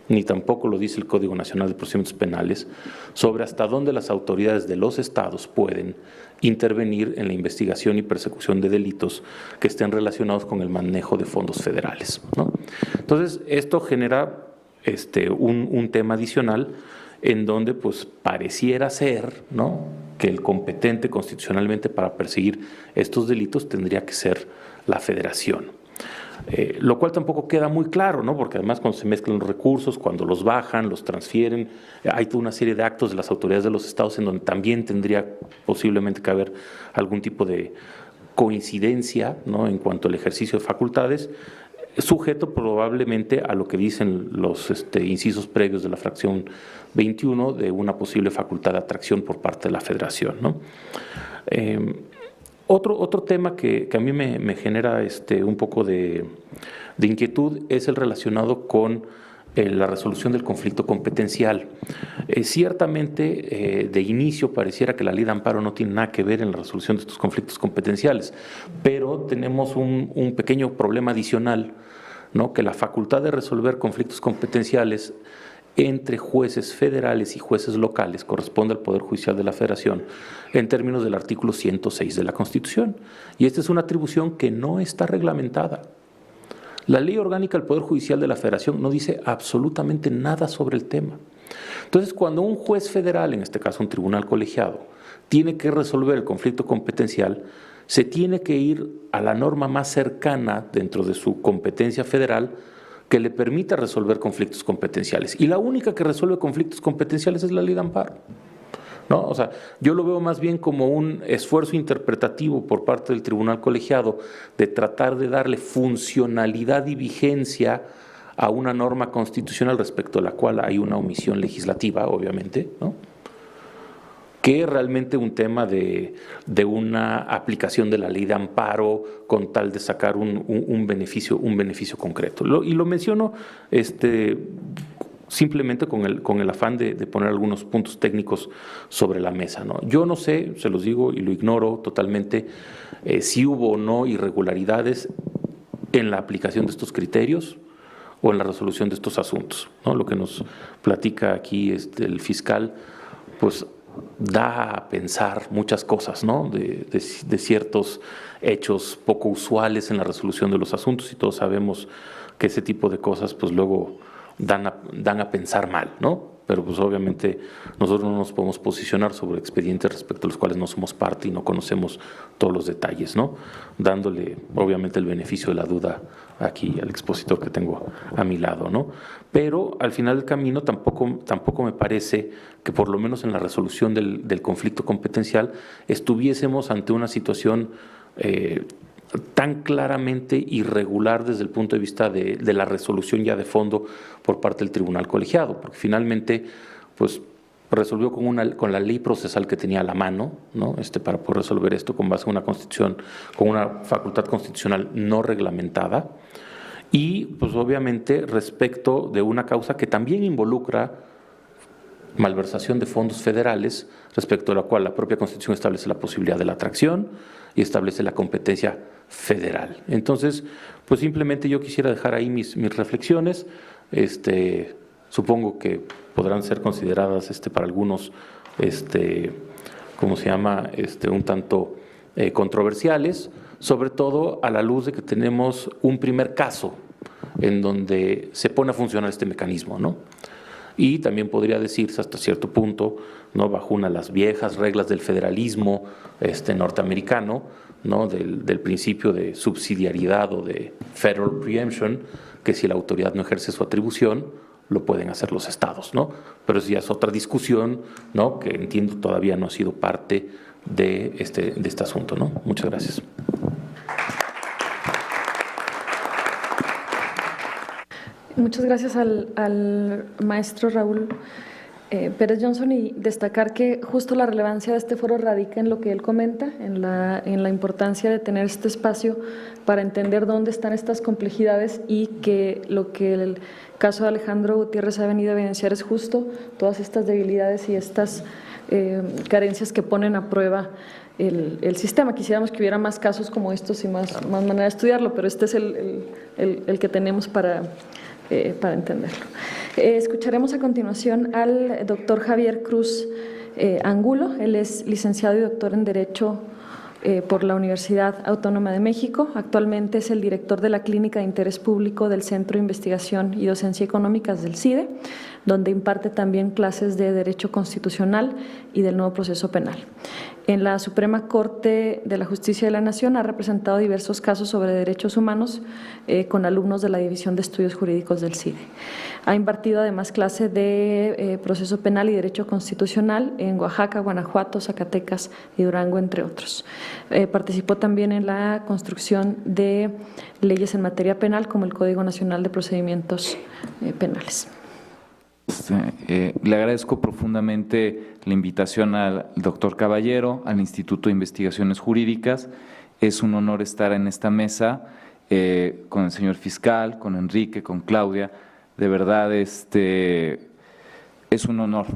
ni tampoco lo dice el Código Nacional de Procedimientos Penales, sobre hasta dónde las autoridades de los estados pueden intervenir en la investigación y persecución de delitos que estén relacionados con el manejo de fondos federales, ¿no? Entonces, esto genera un tema adicional en donde pues pareciera ser, ¿no?, que el competente constitucionalmente para perseguir estos delitos tendría que ser la Federación. Lo cual tampoco queda muy claro, ¿no?, porque además cuando se mezclan los recursos, cuando los bajan, los transfieren, hay toda una serie de actos de las autoridades de los estados en donde también tendría posiblemente que haber algún tipo de coincidencia, ¿no?, en cuanto al ejercicio de facultades, sujeto probablemente a lo que dicen los incisos previos de la fracción 21 de una posible facultad de atracción por parte de la Federación, ¿no? Otro tema que a mí me genera un poco de inquietud es el relacionado con la resolución del conflicto competencial. Ciertamente, de inicio pareciera que la ley de amparo no tiene nada que ver en la resolución de estos conflictos competenciales, pero tenemos un pequeño problema adicional, ¿no?, que la facultad de resolver conflictos competenciales entre jueces federales y jueces locales corresponde al Poder Judicial de la Federación en términos del artículo 106 de la Constitución. Y esta es una atribución que no está reglamentada. La Ley Orgánica del Poder Judicial de la Federación no dice absolutamente nada sobre el tema. Entonces, cuando un juez federal, en este caso un tribunal colegiado, tiene que resolver el conflicto competencial, se tiene que ir a la norma más cercana dentro de su competencia federal que le permita resolver conflictos competenciales. Y la única que resuelve conflictos competenciales es la ley de amparo, ¿no? O sea, yo lo veo más bien como un esfuerzo interpretativo por parte del tribunal colegiado de tratar de darle funcionalidad y vigencia a una norma constitucional respecto a la cual hay una omisión legislativa, obviamente, ¿no?, que realmente un tema de una aplicación de la ley de amparo con tal de sacar un beneficio concreto. Y lo menciono simplemente con el afán de poner algunos puntos técnicos sobre la mesa, ¿no? Yo no sé, se los digo y lo ignoro totalmente, si hubo o no irregularidades en la aplicación de estos criterios o en la resolución de estos asuntos, ¿no? Lo que nos platica aquí el fiscal, pues da a pensar muchas cosas, ¿no? De ciertos hechos poco usuales en la resolución de los asuntos, y todos sabemos que ese tipo de cosas pues luego dan a pensar mal, ¿no? Pero pues obviamente nosotros no nos podemos posicionar sobre expedientes respecto a los cuales no somos parte y no conocemos todos los detalles, ¿no? Dándole obviamente el beneficio de la duda aquí al expositor que tengo a mi lado, ¿no? Pero al final del camino tampoco me parece que por lo menos en la resolución del conflicto competencial estuviésemos ante una situación tan claramente irregular desde el punto de vista de la resolución ya de fondo por parte del tribunal colegiado, porque finalmente pues resolvió con la ley procesal que tenía a la mano, ¿no? Para poder resolver esto con base en una constitución, con una facultad constitucional no reglamentada, y pues obviamente respecto de una causa que también involucra malversación de fondos federales, respecto a la cual la propia Constitución establece la posibilidad de la atracción y establece la competencia federal. Entonces, pues simplemente yo quisiera dejar ahí mis reflexiones. Supongo que podrán ser consideradas para algunos, ¿cómo se llama?, un tanto controversiales, sobre todo a la luz de que tenemos un primer caso en donde se pone a funcionar este mecanismo, ¿no? Y también podría decirse hasta cierto punto, ¿no?, bajo una de las viejas reglas del federalismo norteamericano, ¿no?, del principio de subsidiariedad o de federal preemption, que si la autoridad no ejerce su atribución, lo pueden hacer los estados, ¿no? Pero eso ya es otra discusión, ¿no?, que entiendo todavía no ha sido parte de este asunto, ¿no? Muchas gracias.
Muchas gracias al maestro Raúl Pérez Johnson, y destacar que justo la relevancia de este foro radica en lo que él comenta, en la importancia de tener este espacio para entender dónde están estas complejidades, y que lo que el caso de Alejandro Gutiérrez ha venido a evidenciar es justo todas estas debilidades y estas carencias que ponen a prueba el sistema. Quisiéramos que hubiera más casos como estos y más manera de estudiarlo, pero este es el que tenemos para entenderlo. Escucharemos a continuación al doctor Javier Cruz Angulo. Él es licenciado y doctor en Derecho por la Universidad Autónoma de México. Actualmente es el director de la Clínica de Interés Público del Centro de Investigación y Docencia Económicas del CIDE, donde imparte también clases de Derecho Constitucional y del Nuevo Proceso Penal. En la Suprema Corte de la Justicia de la Nación ha representado diversos casos sobre derechos humanos con alumnos de la División de Estudios Jurídicos del CIDE. Ha impartido además clases de Proceso Penal y Derecho Constitucional en Oaxaca, Guanajuato, Zacatecas y Durango, entre otros. Participó también en la construcción de leyes en materia penal, como el Código Nacional de Procedimientos Penales.
Le agradezco profundamente la invitación al doctor Caballero, al Instituto de Investigaciones Jurídicas. Es un honor estar en esta mesa con el señor fiscal, con Enrique, con Claudia. De verdad, es un honor.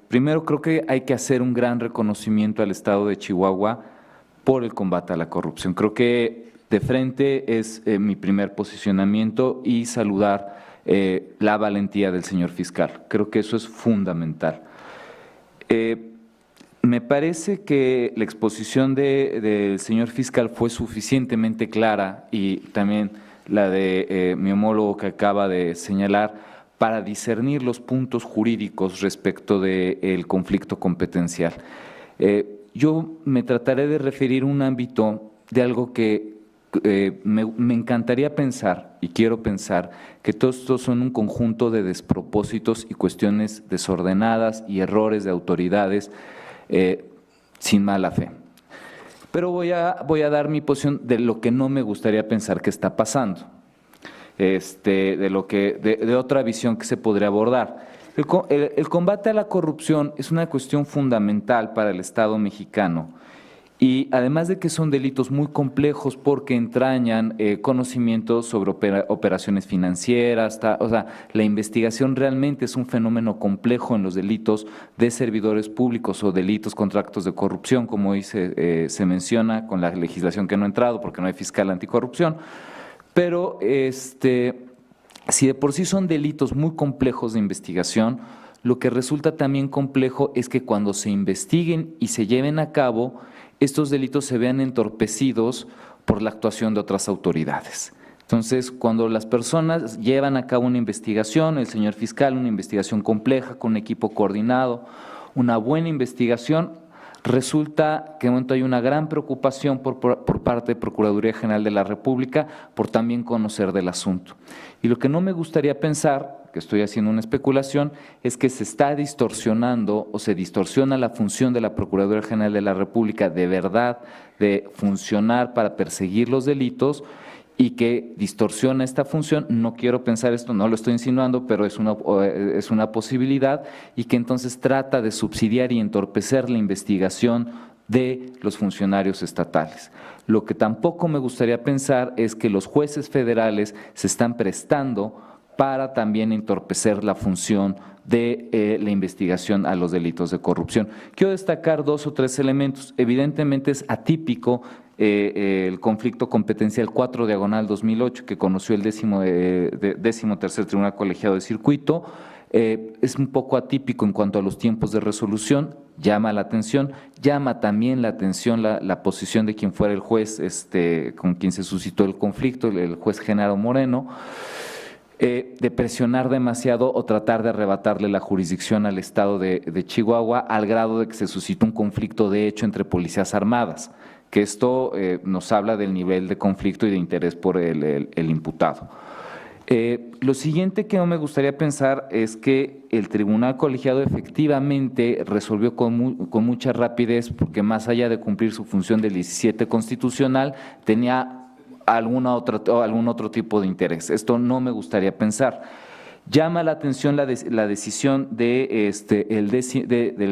Primero, creo que hay que hacer un gran reconocimiento al Estado de Chihuahua por el combate a la corrupción. Creo que de frente es mi primer posicionamiento, y saludar la valentía del señor fiscal. Creo que eso es fundamental. Me parece que la exposición del señor fiscal fue suficientemente clara, y también la de mi homólogo que acaba de señalar, para discernir los puntos jurídicos respecto del conflicto competencial. Yo me trataré de referir un ámbito de algo que me encantaría pensar, y quiero pensar, que todos estos son un conjunto de despropósitos y cuestiones desordenadas y errores de autoridades sin mala fe. Pero voy a dar mi posición de lo que no me gustaría pensar que está pasando, de otra visión que se podría abordar. El combate a la corrupción es una cuestión fundamental para el Estado mexicano. Y además de que son delitos muy complejos porque entrañan conocimientos sobre operaciones financieras, o sea, la investigación realmente es un fenómeno complejo en los delitos de servidores públicos o delitos contra actos de corrupción, como hoy se menciona con la legislación que no ha entrado porque no hay fiscal anticorrupción. Pero si de por sí son delitos muy complejos de investigación, lo que resulta también complejo es que cuando se investiguen y se lleven a cabo, estos delitos se vean entorpecidos por la actuación de otras autoridades. Entonces, cuando las personas llevan a cabo una investigación, el señor fiscal, una investigación compleja, con un equipo coordinado, una buena investigación, resulta que en un momento hay una gran preocupación por parte de Procuraduría General de la República por también conocer del asunto. Y lo que no me gustaría pensar, que estoy haciendo una especulación, es que se está distorsionando o se distorsiona la función de la Procuraduría General de la República de verdad, de funcionar para perseguir los delitos, y que distorsiona esta función. No quiero pensar esto, no lo estoy insinuando, pero es una posibilidad, y que entonces trata de subsidiar y entorpecer la investigación de los funcionarios estatales. Lo que tampoco me gustaría pensar es que los jueces federales se están prestando para también entorpecer la función de la investigación a los delitos de corrupción. Quiero destacar 2 o 3 elementos. Evidentemente es atípico el conflicto competencial 4/2008 que conoció el 13º Tribunal Colegiado de Circuito. Es un poco atípico en cuanto a los tiempos de resolución, llama la atención, llama también la atención la posición de quien fuera el juez con quien se suscitó el conflicto, el juez Genaro Moreno, de presionar demasiado o tratar de arrebatarle la jurisdicción al Estado de Chihuahua, al grado de que se suscitó un conflicto de hecho entre policías armadas, que esto nos habla del nivel de conflicto y de interés por el imputado. Lo siguiente que no me gustaría pensar es que el tribunal colegiado efectivamente resolvió con mucha rapidez, porque más allá de cumplir su función del 17 constitucional, tenía algún otro tipo de interés. Esto no me gustaría pensar. Llama la atención la decisión del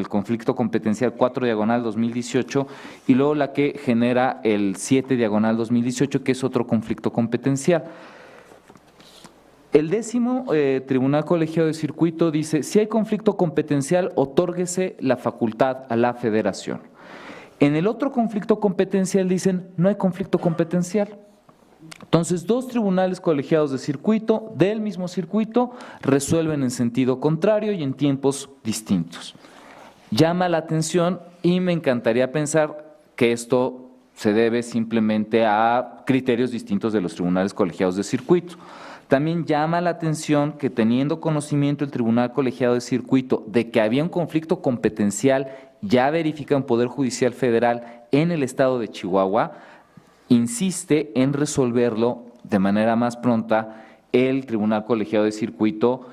conflicto competencial 4/2018 y luego la que genera el 7/2018, que es otro conflicto competencial. El 10º Tribunal Colegiado de Circuito dice: si hay conflicto competencial, otórguese la facultad a la Federación. En el otro conflicto competencial dicen: no hay conflicto competencial. Entonces, 2 tribunales colegiados de circuito, del mismo circuito, resuelven en sentido contrario y en tiempos distintos. Llama la atención y me encantaría pensar que esto se debe simplemente a criterios distintos de los tribunales colegiados de circuito. También llama la atención que, teniendo conocimiento el Tribunal Colegiado de Circuito de que había un conflicto competencial ya verificado en Poder Judicial Federal en el estado de Chihuahua, insiste en resolverlo de manera más pronta el Tribunal Colegiado de Circuito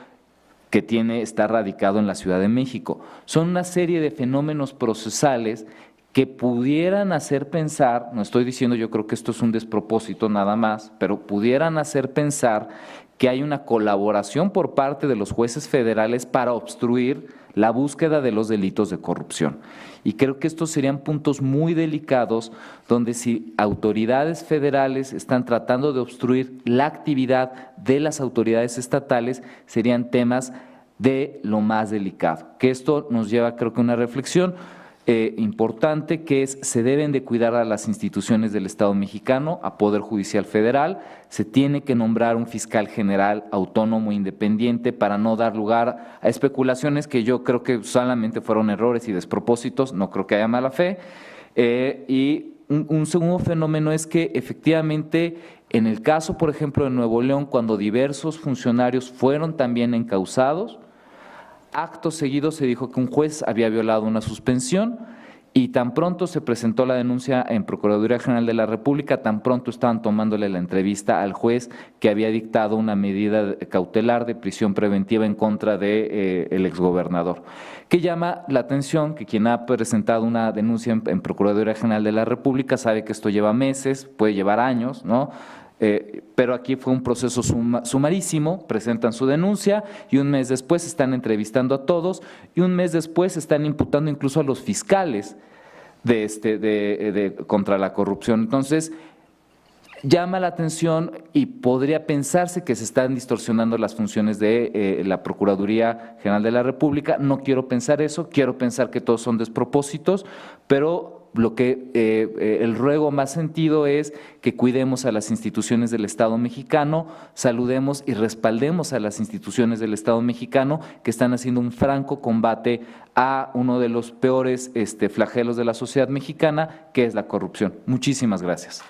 que está radicado en la Ciudad de México. Son una serie de fenómenos procesales que pudieran hacer pensar, no estoy diciendo yo creo que esto es un despropósito nada más, pero pudieran hacer pensar que hay una colaboración por parte de los jueces federales para obstruir la búsqueda de los delitos de corrupción. Y creo que estos serían puntos muy delicados donde, si autoridades federales están tratando de obstruir la actividad de las autoridades estatales, serían temas de lo más delicado. Que esto nos lleva, creo que, a una reflexión importante, que es: se deben de cuidar a las instituciones del Estado mexicano, a Poder Judicial Federal, se tiene que nombrar un fiscal general autónomo e independiente para no dar lugar a especulaciones que yo creo que solamente fueron errores y despropósitos, no creo que haya mala fe. Y un segundo fenómeno es que efectivamente en el caso, por ejemplo, de Nuevo León, cuando diversos funcionarios fueron también encausados, acto seguido se dijo que un juez había violado una suspensión, y tan pronto se presentó la denuncia en Procuraduría General de la República, tan pronto estaban tomándole la entrevista al juez que había dictado una medida cautelar de prisión preventiva en contra de el exgobernador. Que llama la atención que quien ha presentado una denuncia en Procuraduría General de la República sabe que esto lleva meses, puede llevar años, ¿no? pero aquí fue un proceso sumarísimo, presentan su denuncia y un mes después están entrevistando a todos y un mes después están imputando incluso a los fiscales contra la corrupción. Entonces, llama la atención y podría pensarse que se están distorsionando las funciones de la Procuraduría General de la República. No quiero pensar eso, quiero pensar que todos son despropósitos, pero lo que el ruego más sentido es que cuidemos a las instituciones del Estado mexicano, saludemos y respaldemos a las instituciones del Estado mexicano que están haciendo un franco combate a uno de los peores flagelos de la sociedad mexicana, que es la corrupción. Muchísimas gracias.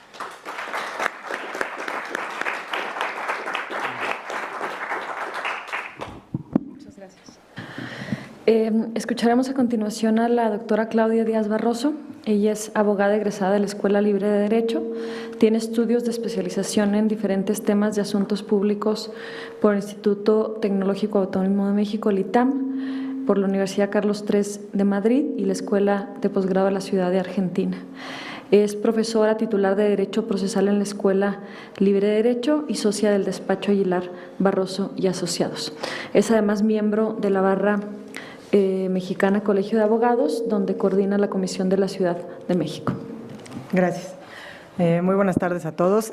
Escucharemos a continuación a la doctora Claudia Díaz Barroso. Ella es abogada egresada de la Escuela Libre de Derecho. Tiene estudios de especialización en diferentes temas de asuntos públicos por el Instituto Tecnológico Autónomo de México, el ITAM, por la Universidad Carlos III de Madrid y la Escuela de Posgrado de la Ciudad de Argentina. Es profesora titular de Derecho Procesal en la Escuela Libre de Derecho y socia del despacho Aguilar, Barroso y Asociados. Es además miembro de la barra mexicana Colegio de Abogados, donde coordina la Comisión de la Ciudad de México.
Gracias. Muy buenas tardes a todos.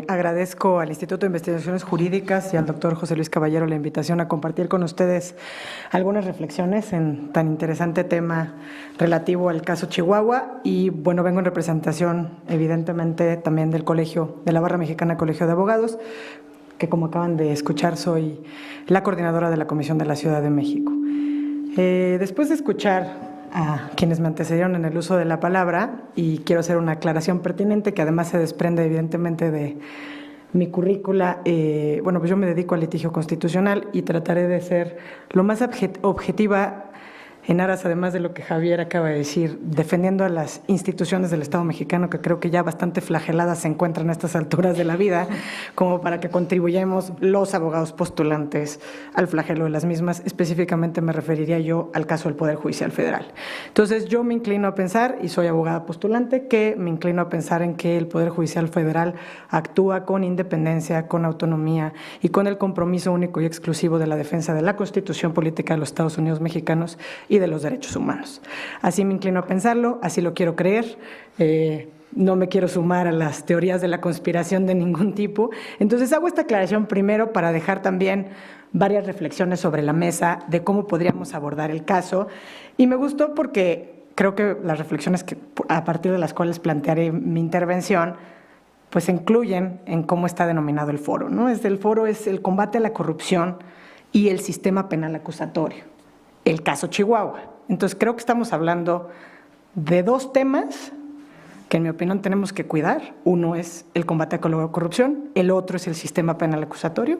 Agradezco al Instituto de Investigaciones Jurídicas y al doctor José Luis Caballero la invitación a compartir con ustedes algunas reflexiones en tan interesante tema relativo al caso Chihuahua. Y bueno, vengo en representación, evidentemente, también del Colegio, de la barra mexicana Colegio de Abogados, que como acaban de escuchar, soy la coordinadora de la Comisión de la Ciudad de México. Después de escuchar a quienes me antecedieron en el uso de la palabra, y quiero hacer una aclaración pertinente que además se desprende evidentemente de mi currícula, bueno, pues yo me dedico al litigio constitucional y trataré de ser lo más objetiva en aras, además de lo que Javier acaba de decir, defendiendo a las instituciones del Estado mexicano, que creo que ya bastante flageladas se encuentran a estas alturas de la vida, como para que contribuyamos los abogados postulantes al flagelo de las mismas. Específicamente me referiría yo al caso del Poder Judicial Federal. Entonces, yo me inclino a pensar, y soy abogada postulante, que me inclino a pensar en que el Poder Judicial Federal actúa con independencia, con autonomía y con el compromiso único y exclusivo de la defensa de la Constitución Política de los Estados Unidos Mexicanos y de los derechos humanos. Así me inclino a pensarlo, así lo quiero creer. No me quiero sumar a las teorías de la conspiración de ningún tipo. Entonces hago esta aclaración primero para dejar también varias reflexiones sobre la mesa de cómo podríamos abordar el caso. Y me gustó porque creo que las reflexiones a partir de las cuales plantearé mi intervención pues incluyen en cómo está denominado el foro, ¿no? El foro es el combate a la corrupción y el sistema penal acusatorio. El caso Chihuahua. Entonces, creo que estamos hablando de dos temas que, en mi opinión, tenemos que cuidar. Uno es el combate a la corrupción, el otro es el sistema penal acusatorio.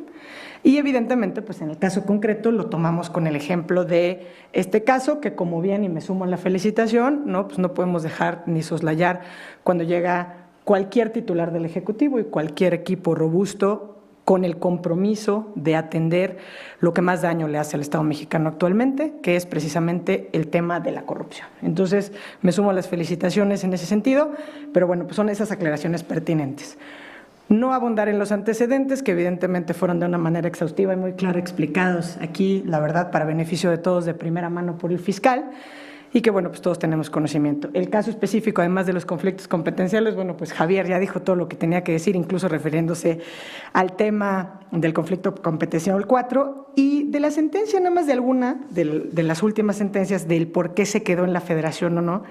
Y, evidentemente, pues en el caso concreto lo tomamos con el ejemplo de este caso, que como bien, y me sumo a la felicitación, ¿no? Pues no podemos dejar ni soslayar cuando llega cualquier titular del Ejecutivo y cualquier equipo robusto con el compromiso de atender lo que más daño le hace al Estado mexicano actualmente, que es precisamente el tema de la corrupción. Entonces, me sumo a las felicitaciones en ese sentido, pero bueno, pues son esas aclaraciones pertinentes. No abundar en los antecedentes, que evidentemente fueron de una manera exhaustiva y muy clara explicados aquí, la verdad, para beneficio de todos de primera mano por el fiscal, y que, bueno, pues todos tenemos conocimiento. El caso específico, además de los conflictos competenciales, bueno, pues Javier ya dijo todo lo que tenía que decir, incluso refiriéndose al tema del conflicto competencial 4 y de la sentencia, nada más de alguna de las últimas sentencias, del por qué se quedó en la federación o no.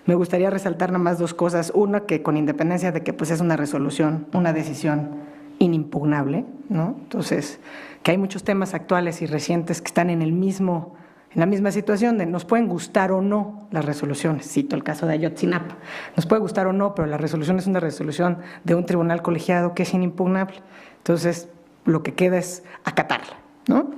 Me gustaría resaltar nada más dos cosas. Una, que con independencia de que pues es una resolución, una decisión inimpugnable, ¿no? Entonces, que hay muchos temas actuales y recientes que están en la misma situación de nos pueden gustar o no las resoluciones. Cito el caso de Ayotzinapa. Nos puede gustar o no, pero la resolución es una resolución de un tribunal colegiado que es inimpugnable. Entonces, lo que queda es acatarla, ¿no?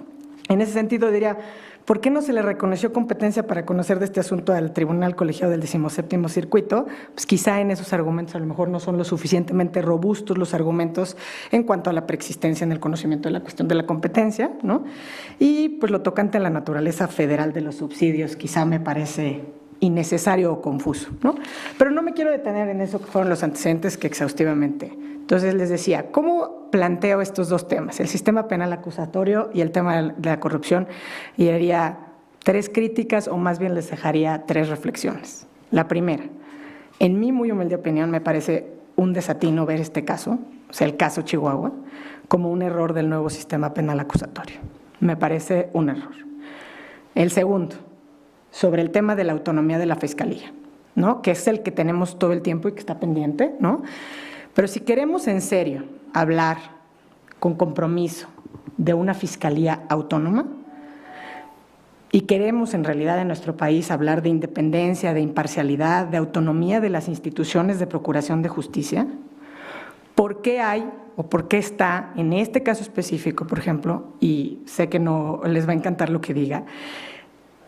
En ese sentido diría, ¿por qué no se le reconoció competencia para conocer de este asunto al Tribunal Colegiado del 17º Circuito? Pues quizá en esos argumentos a lo mejor no son lo suficientemente robustos los argumentos en cuanto a la preexistencia en el conocimiento de la cuestión de la competencia, ¿no? Y pues lo tocante a la naturaleza federal de los subsidios, quizá me parece innecesario o confuso, ¿no? Pero no me quiero detener en eso que fueron los antecedentes que exhaustivamente. Entonces les decía, ¿cómo planteo estos dos temas? El sistema penal acusatorio y el tema de la corrupción. Y haría 3 críticas, o más bien les dejaría 3 reflexiones. La primera, en mi muy humilde opinión, me parece un desatino ver este caso, o sea, el caso Chihuahua, como un error del nuevo sistema penal acusatorio. Me parece un error. El segundo, sobre el tema de la autonomía de la Fiscalía, ¿no? Que es el que tenemos todo el tiempo y que está pendiente, ¿no? Pero si queremos en serio hablar con compromiso de una Fiscalía autónoma y queremos en realidad en nuestro país hablar de independencia, de imparcialidad, de autonomía de las instituciones de procuración de justicia, ¿por qué hay o por qué está en este caso específico, por ejemplo, y sé que no les va a encantar lo que diga,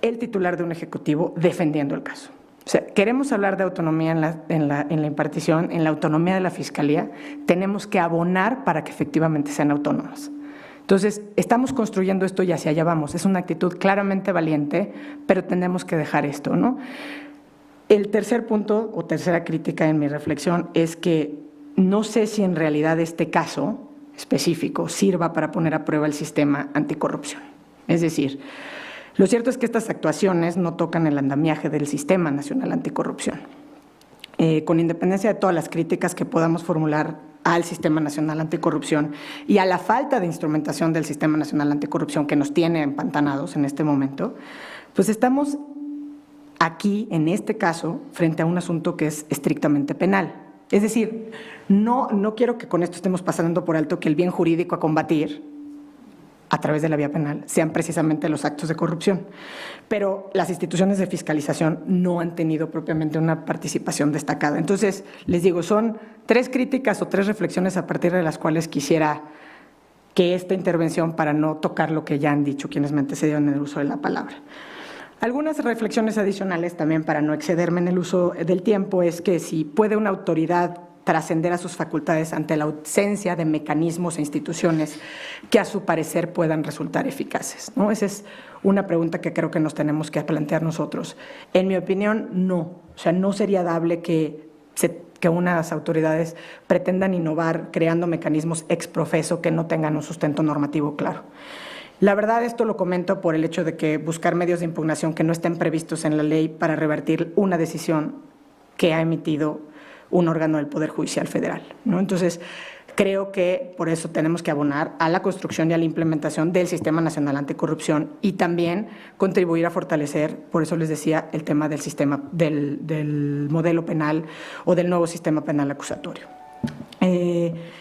el titular de un ejecutivo defendiendo el caso? O sea, queremos hablar de autonomía en la impartición, en la autonomía de la Fiscalía, tenemos que abonar para que efectivamente sean autónomas. Entonces, estamos construyendo esto y hacia allá vamos. Es una actitud claramente valiente, pero tenemos que dejar esto, ¿no? El tercer punto o tercera crítica en mi reflexión es que no sé si en realidad este caso específico sirva para poner a prueba el sistema anticorrupción. Es decir, lo cierto es que estas actuaciones no tocan el andamiaje del Sistema Nacional Anticorrupción. Con independencia de todas las críticas que podamos formular al Sistema Nacional Anticorrupción y a la falta de instrumentación del Sistema Nacional Anticorrupción que nos tiene empantanados en este momento, pues estamos aquí, en este caso, frente a un asunto que es estrictamente penal. Es decir, no quiero que con esto estemos pasando por alto que el bien jurídico a combatir a través de la vía penal sean precisamente los actos de corrupción. Pero las instituciones de fiscalización no han tenido propiamente una participación destacada. Entonces, les digo, son 3 críticas o 3 reflexiones a partir de las cuales quisiera que esta intervención, para no tocar lo que ya han dicho quienes me antecedieron en el uso de la palabra. Algunas reflexiones adicionales también para no excederme en el uso del tiempo es que si puede una autoridad trascender a sus facultades ante la ausencia de mecanismos e instituciones que a su parecer puedan resultar eficaces, ¿no? Esa es una pregunta que creo que nos tenemos que plantear nosotros. En mi opinión, no. O sea, no sería dable que unas autoridades pretendan innovar creando mecanismos ex profeso que no tengan un sustento normativo claro. La verdad, esto lo comento por el hecho de que buscar medios de impugnación que no estén previstos en la ley para revertir una decisión que ha emitido un órgano del Poder Judicial Federal, ¿no? Entonces, creo que por eso tenemos que abonar a la construcción y a la implementación del Sistema Nacional Anticorrupción y también contribuir a fortalecer, por eso les decía, el tema del sistema, del modelo penal o del nuevo sistema penal acusatorio.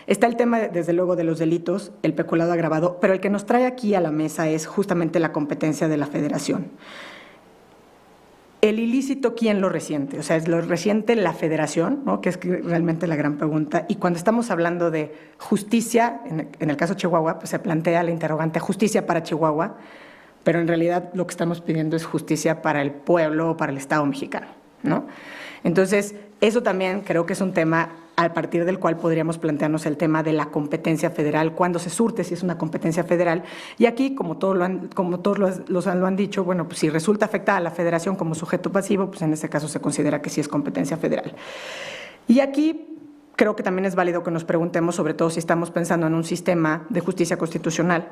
Está el tema, desde luego, de los delitos, el peculado agravado, pero el que nos trae aquí a la mesa es justamente la competencia de la Federación. El ilícito, ¿quién lo resiente? O sea, ¿lo resiente la Federación, ¿no? Que es realmente la gran pregunta. Y cuando estamos hablando de justicia, en el caso Chihuahua, pues se plantea la interrogante justicia para Chihuahua, pero en realidad lo que estamos pidiendo es justicia para el pueblo o para el Estado mexicano, ¿no? Entonces, eso también creo que es un tema a partir del cual podríamos plantearnos el tema de la competencia federal, cuándo se surte, si es una competencia federal. Y aquí, como todos lo han dicho, bueno, pues si resulta afectada a la Federación como sujeto pasivo, pues en ese caso se considera que sí es competencia federal. Y aquí creo que también es válido que nos preguntemos, sobre todo si estamos pensando en un sistema de justicia constitucional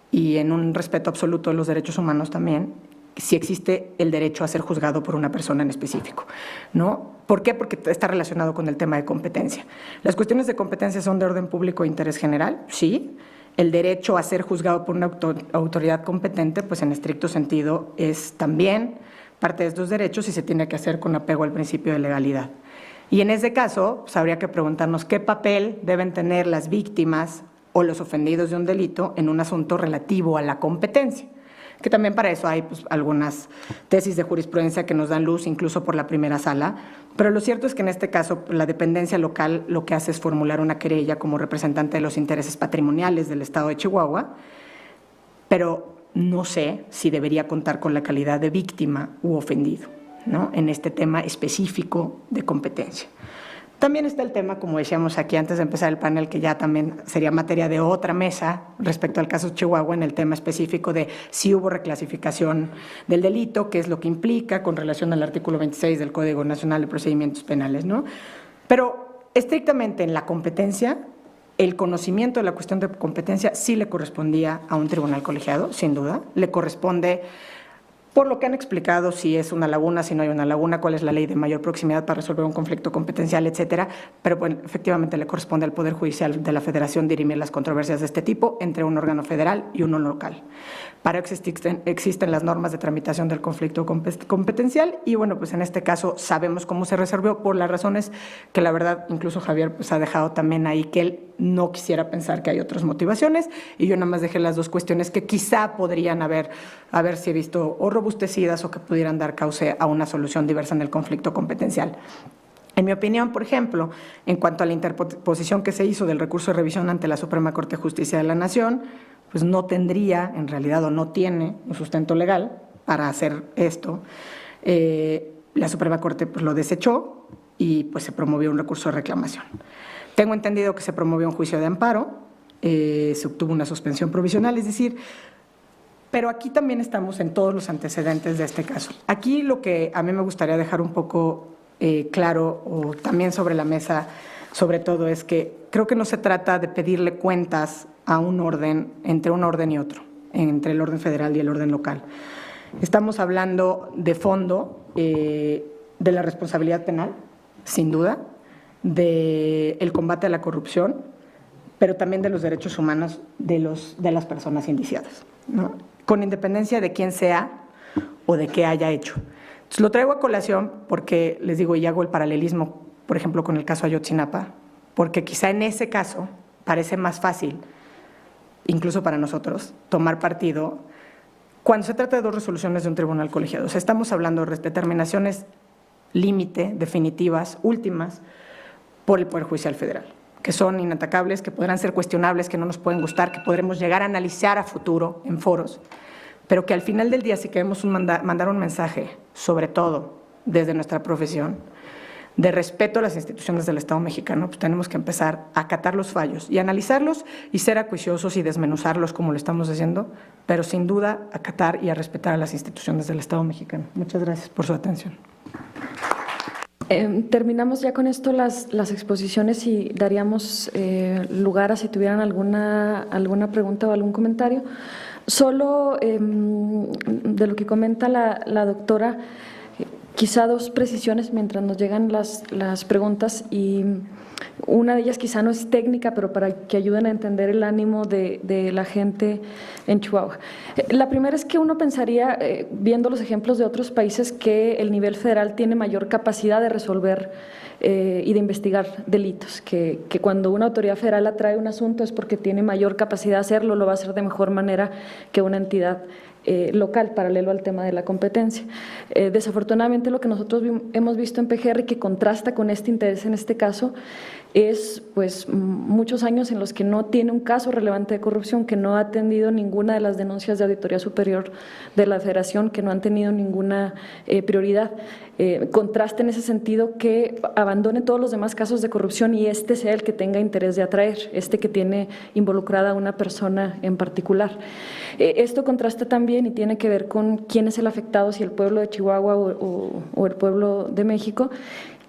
y en un respeto absoluto de los derechos humanos también, si existe el derecho a ser juzgado por una persona en específico, ¿no? ¿Por qué? Porque está relacionado con el tema de competencia. Las cuestiones de competencia son de orden público e interés general, sí. El derecho a ser juzgado por una autoridad competente, pues en estricto sentido, es también parte de estos derechos y se tiene que hacer con apego al principio de legalidad. Y en ese caso, pues habría que preguntarnos qué papel deben tener las víctimas o los ofendidos de un delito en un asunto relativo a la competencia. Que también para eso hay pues, algunas tesis de jurisprudencia que nos dan luz, incluso por la primera sala, pero lo cierto es que en este caso la dependencia local lo que hace es formular una querella como representante de los intereses patrimoniales del Estado de Chihuahua, pero no sé si debería contar con la calidad de víctima u ofendido, ¿no? En este tema específico de competencia. También está el tema, como decíamos aquí antes de empezar el panel, que ya también sería materia de otra mesa respecto al caso Chihuahua, en el tema específico de si hubo reclasificación del delito, qué es lo que implica con relación al artículo 26 del Código Nacional de Procedimientos Penales, ¿no? Pero estrictamente en la competencia, el conocimiento de la cuestión de competencia sí le correspondía a un tribunal colegiado, sin duda. Le corresponde, por lo que han explicado, si es una laguna, si no hay una laguna, cuál es la ley de mayor proximidad para resolver un conflicto competencial, etcétera. Pero bueno, efectivamente le corresponde al Poder Judicial de la Federación dirimir las controversias de este tipo entre un órgano federal y uno local. Para eso existen las normas de tramitación del conflicto competencial y bueno, pues en este caso sabemos cómo se resolvió por las razones que la verdad incluso Javier pues ha dejado también ahí que él no quisiera pensar que hay otras motivaciones y yo nada más dejé las dos cuestiones que quizá podrían haberse visto o robustecidas o que pudieran dar cauce a una solución diversa en el conflicto competencial. En mi opinión, por ejemplo, en cuanto a la interposición que se hizo del recurso de revisión ante la Suprema Corte de Justicia de la Nación, pues no tendría, en realidad, o no tiene un sustento legal para hacer esto. La Suprema Corte pues, lo desechó y pues se promovió un recurso de reclamación. Tengo entendido que se promovió un juicio de amparo, se obtuvo una suspensión provisional, es decir, pero aquí también estamos en todos los antecedentes de este caso. Aquí lo que a mí me gustaría dejar un poco claro o también sobre la mesa, sobre todo, es que creo que no se trata de pedirle cuentas a un orden, entre un orden y otro, entre el orden federal y el orden local. Estamos hablando de fondo de la responsabilidad penal, sin duda, del combate a la corrupción, pero también de los derechos humanos de las personas indiciadas, ¿no? Con independencia de quién sea o de qué haya hecho. Entonces, lo traigo a colación porque, les digo, y hago el paralelismo, por ejemplo, con el caso Ayotzinapa, porque quizá en ese caso parece más fácil, incluso para nosotros, tomar partido cuando se trata de dos resoluciones de un tribunal colegiado. O sea, estamos hablando de determinaciones límite, definitivas, últimas, por el Poder Judicial Federal, que son inatacables, que podrán ser cuestionables, que no nos pueden gustar, que podremos llegar a analizar a futuro en foros, pero que al final del día, si queremos mandar un mensaje, sobre todo desde nuestra profesión, de respeto a las instituciones del Estado mexicano, pues tenemos que empezar a acatar los fallos y analizarlos y ser acuiciosos y desmenuzarlos como lo estamos haciendo, pero sin duda acatar y a respetar a las instituciones del Estado mexicano. Muchas gracias por su atención.
Terminamos ya con esto las exposiciones y daríamos lugar a si tuvieran alguna pregunta o algún comentario. Solo de lo que comenta la doctora, quizá dos precisiones mientras nos llegan las preguntas, y una de ellas quizá no es técnica, pero para que ayuden a entender el ánimo de la gente en Chihuahua. La primera es que uno pensaría, viendo los ejemplos de otros países, que el nivel federal tiene mayor capacidad de resolver y de investigar delitos, que cuando una autoridad federal atrae un asunto es porque tiene mayor capacidad de hacerlo, lo va a hacer de mejor manera que una entidad local, paralelo al tema de la competencia. Desafortunadamente, lo que nosotros hemos visto en PGR, que contrasta con este interés en este caso, es pues muchos años en los que no tiene un caso relevante de corrupción, que no ha atendido ninguna de las denuncias de Auditoría Superior de la Federación, que no han tenido ninguna prioridad. Contraste en ese sentido, que abandone todos los demás casos de corrupción y este sea el que tenga interés de atraer, este que tiene involucrada a una persona en particular. Esto contrasta también y tiene que ver con quién es el afectado, si el pueblo de Chihuahua o el pueblo de México.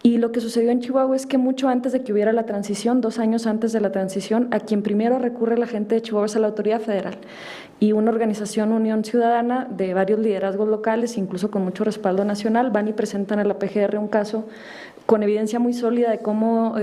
Y lo que sucedió en Chihuahua es que mucho antes de que hubiera la transición, 2 años antes de la transición, a quien primero recurre la gente de Chihuahua es a la autoridad federal. Y una organización, Unión Ciudadana, de varios liderazgos locales, incluso con mucho respaldo nacional, van y presentan a la PGR un caso con evidencia muy sólida de cómo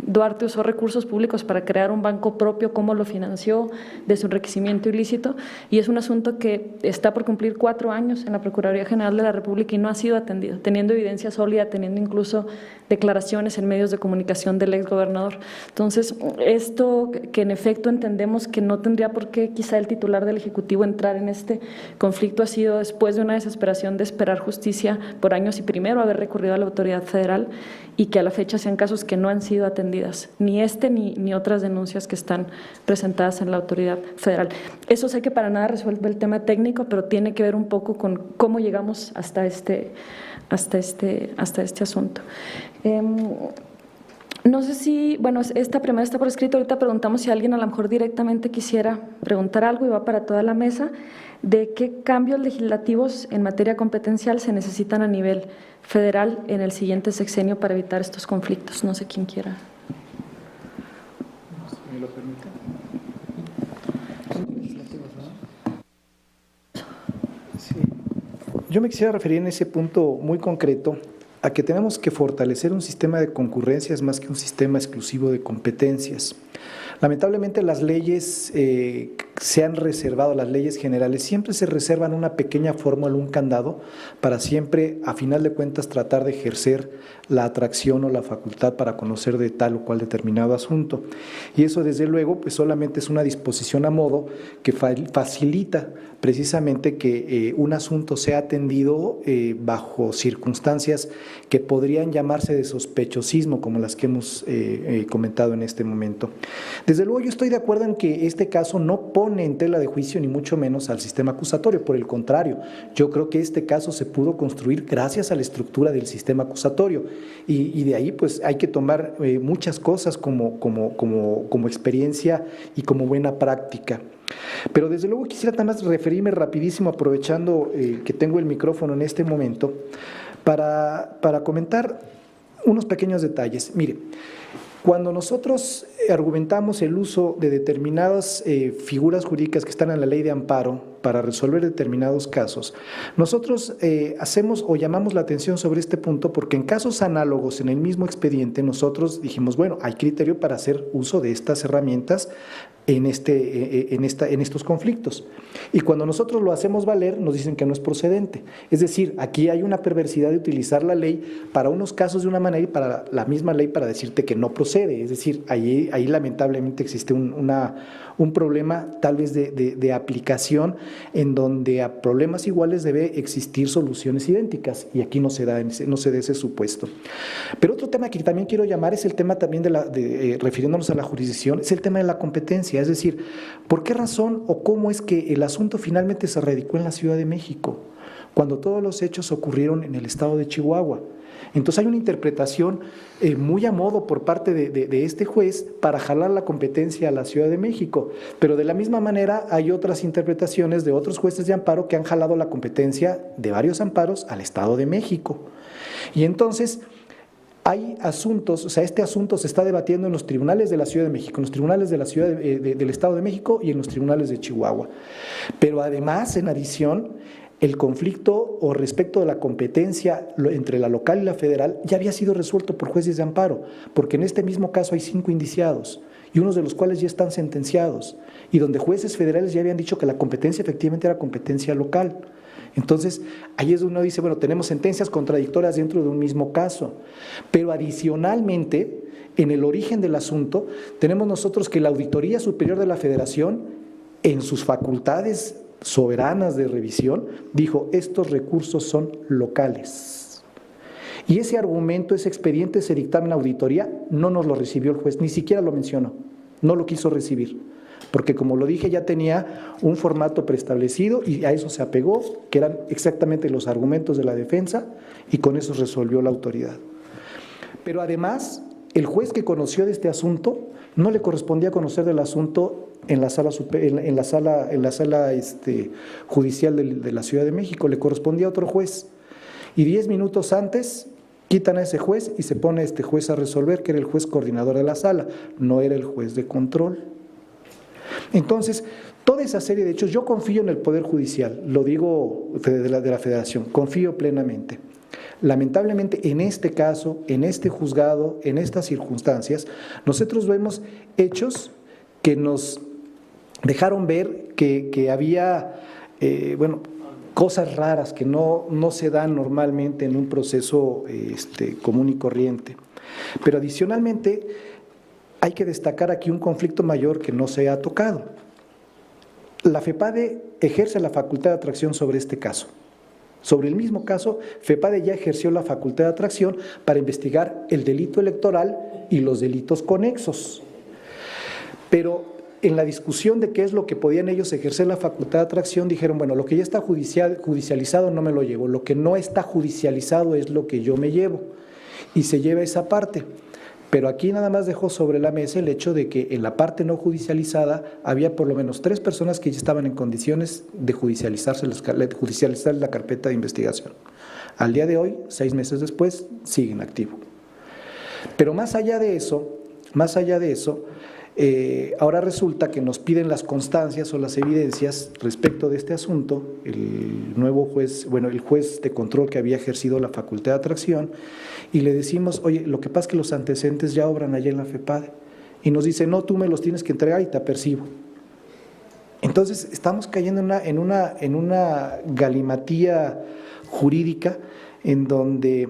Duarte usó recursos públicos para crear un banco propio, cómo lo financió, de su enriquecimiento ilícito, y es un asunto que está por cumplir 4 años en la Procuraduría General de la República y no ha sido atendido, teniendo evidencia sólida, teniendo incluso declaraciones en medios de comunicación del exgobernador. Entonces, esto que en efecto entendemos que no tendría por qué quizá el titular del Ejecutivo entrar en este conflicto, ha sido después de una desesperación de esperar justicia por años y primero haber recurrido a la autoridad federal, y que a la fecha sean casos que no han sido atendidas, ni ni otras denuncias que están presentadas en la autoridad federal. Eso sé que para nada resuelve el tema técnico, pero tiene que ver un poco con cómo llegamos hasta este asunto. No sé si, bueno, esta primera está por escrito, ahorita preguntamos si alguien a lo mejor directamente quisiera preguntar algo, y va para toda la mesa, de qué cambios legislativos en materia competencial se necesitan a nivel federal en el siguiente sexenio para evitar estos conflictos. No sé quién quiera.
yo me quisiera referir en ese punto muy concreto a que tenemos que fortalecer un sistema de concurrencias más que un sistema exclusivo de competencias. Lamentablemente las leyes se han reservado, las leyes generales siempre se reservan una pequeña fórmula, un candado, para siempre, a final de cuentas, tratar de ejercer la atracción o la facultad para conocer de tal o cual determinado asunto. Y eso, desde luego, pues solamente es una disposición a modo que facilita precisamente que un asunto sea atendido bajo circunstancias que podrían llamarse de sospechosismo, como las que hemos comentado en este momento. Desde luego yo estoy de acuerdo en que este caso no pone en tela de juicio ni mucho menos al sistema acusatorio, por el contrario, yo creo que este caso se pudo construir gracias a la estructura del sistema acusatorio y de ahí pues hay que tomar muchas cosas como experiencia y como buena práctica. Pero desde luego quisiera también referirme rapidísimo, aprovechando que tengo el micrófono en este momento, para comentar unos pequeños detalles. Mire, cuando nosotros argumentamos el uso de determinadas figuras jurídicas que están en la ley de amparo para resolver determinados casos, nosotros hacemos o llamamos la atención sobre este punto porque en casos análogos en el mismo expediente nosotros dijimos, bueno, hay criterio para hacer uso de estas herramientas en estos conflictos. Y cuando nosotros lo hacemos valer, nos dicen que no es procedente. Es decir, aquí hay una perversidad de utilizar la ley para unos casos de una manera y para la misma ley para decirte que no procede. Es decir, ahí lamentablemente existe un problema tal vez de aplicación en donde a problemas iguales debe existir soluciones idénticas y aquí no se da ese supuesto. Pero otro tema que también quiero llamar es el tema también refiriéndonos a la jurisdicción, es el tema de la competencia. Es decir, ¿por qué razón o cómo es que el asunto finalmente se radicó en la Ciudad de México, cuando todos los hechos ocurrieron en el estado de Chihuahua? Entonces hay una interpretación muy a modo por parte de este juez para jalar la competencia a la Ciudad de México, pero de la misma manera hay otras interpretaciones de otros jueces de amparo que han jalado la competencia de varios amparos al Estado de México. Y entonces hay asuntos, o sea, este asunto se está debatiendo en los tribunales de la Ciudad de México, en los tribunales de la Ciudad del Estado de México y en los tribunales de Chihuahua. Pero además, en adición, el conflicto o respecto de la competencia entre la local y la federal ya había sido resuelto por jueces de amparo, porque en este mismo caso hay 5 indiciados y unos de los cuales ya están sentenciados y donde jueces federales ya habían dicho que la competencia efectivamente era competencia local. Entonces, ahí es donde uno dice, bueno, tenemos sentencias contradictorias dentro de un mismo caso, pero adicionalmente, en el origen del asunto, tenemos nosotros que la Auditoría Superior de la Federación, en sus facultades soberanas de revisión, dijo, estos recursos son locales. Y ese argumento, ese expediente, ese dictamen de auditoría, no nos lo recibió el juez, ni siquiera lo mencionó, no lo quiso recibir. Porque como lo dije ya tenía un formato preestablecido y a eso se apegó, que eran exactamente los argumentos de la defensa y con eso resolvió la autoridad. Pero además, el juez que conoció de este asunto no le correspondía conocer del asunto en la sala judicial de la Ciudad de México, le correspondía a otro juez. Y 10 minutos antes quitan a ese juez y se pone este juez a resolver, que era el juez coordinador de la sala, no era el juez de control. Entonces, toda esa serie de hechos, yo confío en el Poder Judicial, lo digo de la Federación, confío plenamente. Lamentablemente, en este caso, en este juzgado, en estas circunstancias, nosotros vemos hechos que nos dejaron ver que había, cosas raras que no se dan normalmente en un proceso común y corriente. Pero adicionalmente, hay que destacar aquí un conflicto mayor que no se ha tocado. La FEPADE ejerce la facultad de atracción sobre este caso. Sobre el mismo caso, FEPADE ya ejerció la facultad de atracción para investigar el delito electoral y los delitos conexos. Pero en la discusión de qué es lo que podían ellos ejercer la facultad de atracción, dijeron, bueno, lo que ya está judicializado no me lo llevo, lo que no está judicializado es lo que yo me llevo, y se lleva esa parte. Pero aquí nada más dejó sobre la mesa el hecho de que en la parte no judicializada había por lo menos 3 personas que ya estaban en condiciones de judicializar la carpeta de investigación. Al día de hoy, 6 meses después, siguen activo. Pero más allá de eso, Ahora resulta que nos piden las constancias o las evidencias respecto de este asunto, el nuevo juez, bueno, el juez de control que había ejercido la facultad de atracción, y le decimos, oye, lo que pasa es que los antecedentes ya obran allá en la FEPADE, y nos dice, no, tú me los tienes que entregar y te apercibo. Entonces, estamos cayendo en una galimatía jurídica en donde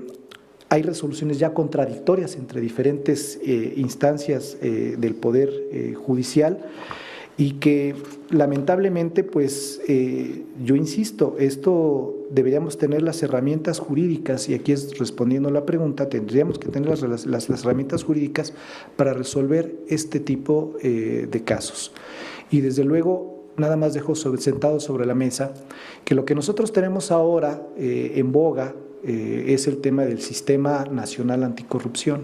hay resoluciones ya contradictorias entre diferentes instancias del Poder Judicial y que lamentablemente, pues yo insisto, esto deberíamos tener las herramientas jurídicas, y aquí es respondiendo a la pregunta, tendríamos que tener las herramientas jurídicas para resolver este tipo de casos. Y desde luego, nada más dejo sentado sobre la mesa que lo que nosotros tenemos ahora en boga es el tema del Sistema Nacional Anticorrupción.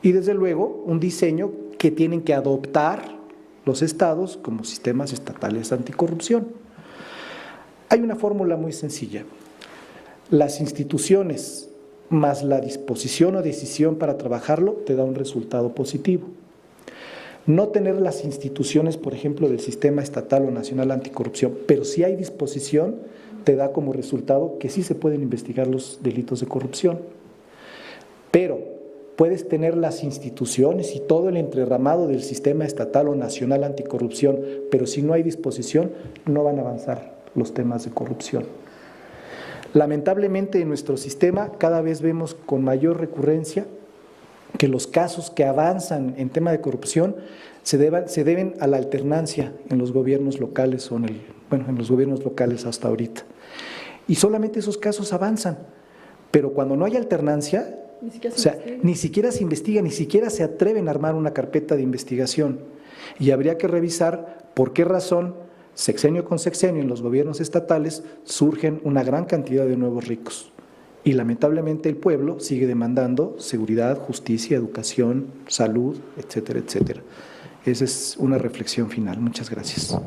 Y desde luego un diseño que tienen que adoptar los estados como sistemas estatales anticorrupción. Hay una fórmula muy sencilla. Las instituciones más la disposición o decisión para trabajarlo te da un resultado positivo. No tener las instituciones, por ejemplo, del sistema estatal o nacional anticorrupción, pero si hay disposición, te da como resultado que sí se pueden investigar los delitos de corrupción. Pero puedes tener las instituciones y todo el entrerramado del sistema estatal o nacional anticorrupción, pero si no hay disposición, no van a avanzar los temas de corrupción. Lamentablemente en nuestro sistema cada vez vemos con mayor recurrencia que los casos que avanzan en tema de corrupción se deben a la alternancia en los gobiernos locales o en los gobiernos locales hasta ahorita. Y solamente esos casos avanzan, pero cuando no hay alternancia, ni siquiera se investiga, ni siquiera se atreven a armar una carpeta de investigación. Y habría que revisar por qué razón, sexenio con sexenio, en los gobiernos estatales surgen una gran cantidad de nuevos ricos. Y lamentablemente el pueblo sigue demandando seguridad, justicia, educación, salud, etcétera, etcétera. Esa es una reflexión final. Muchas gracias.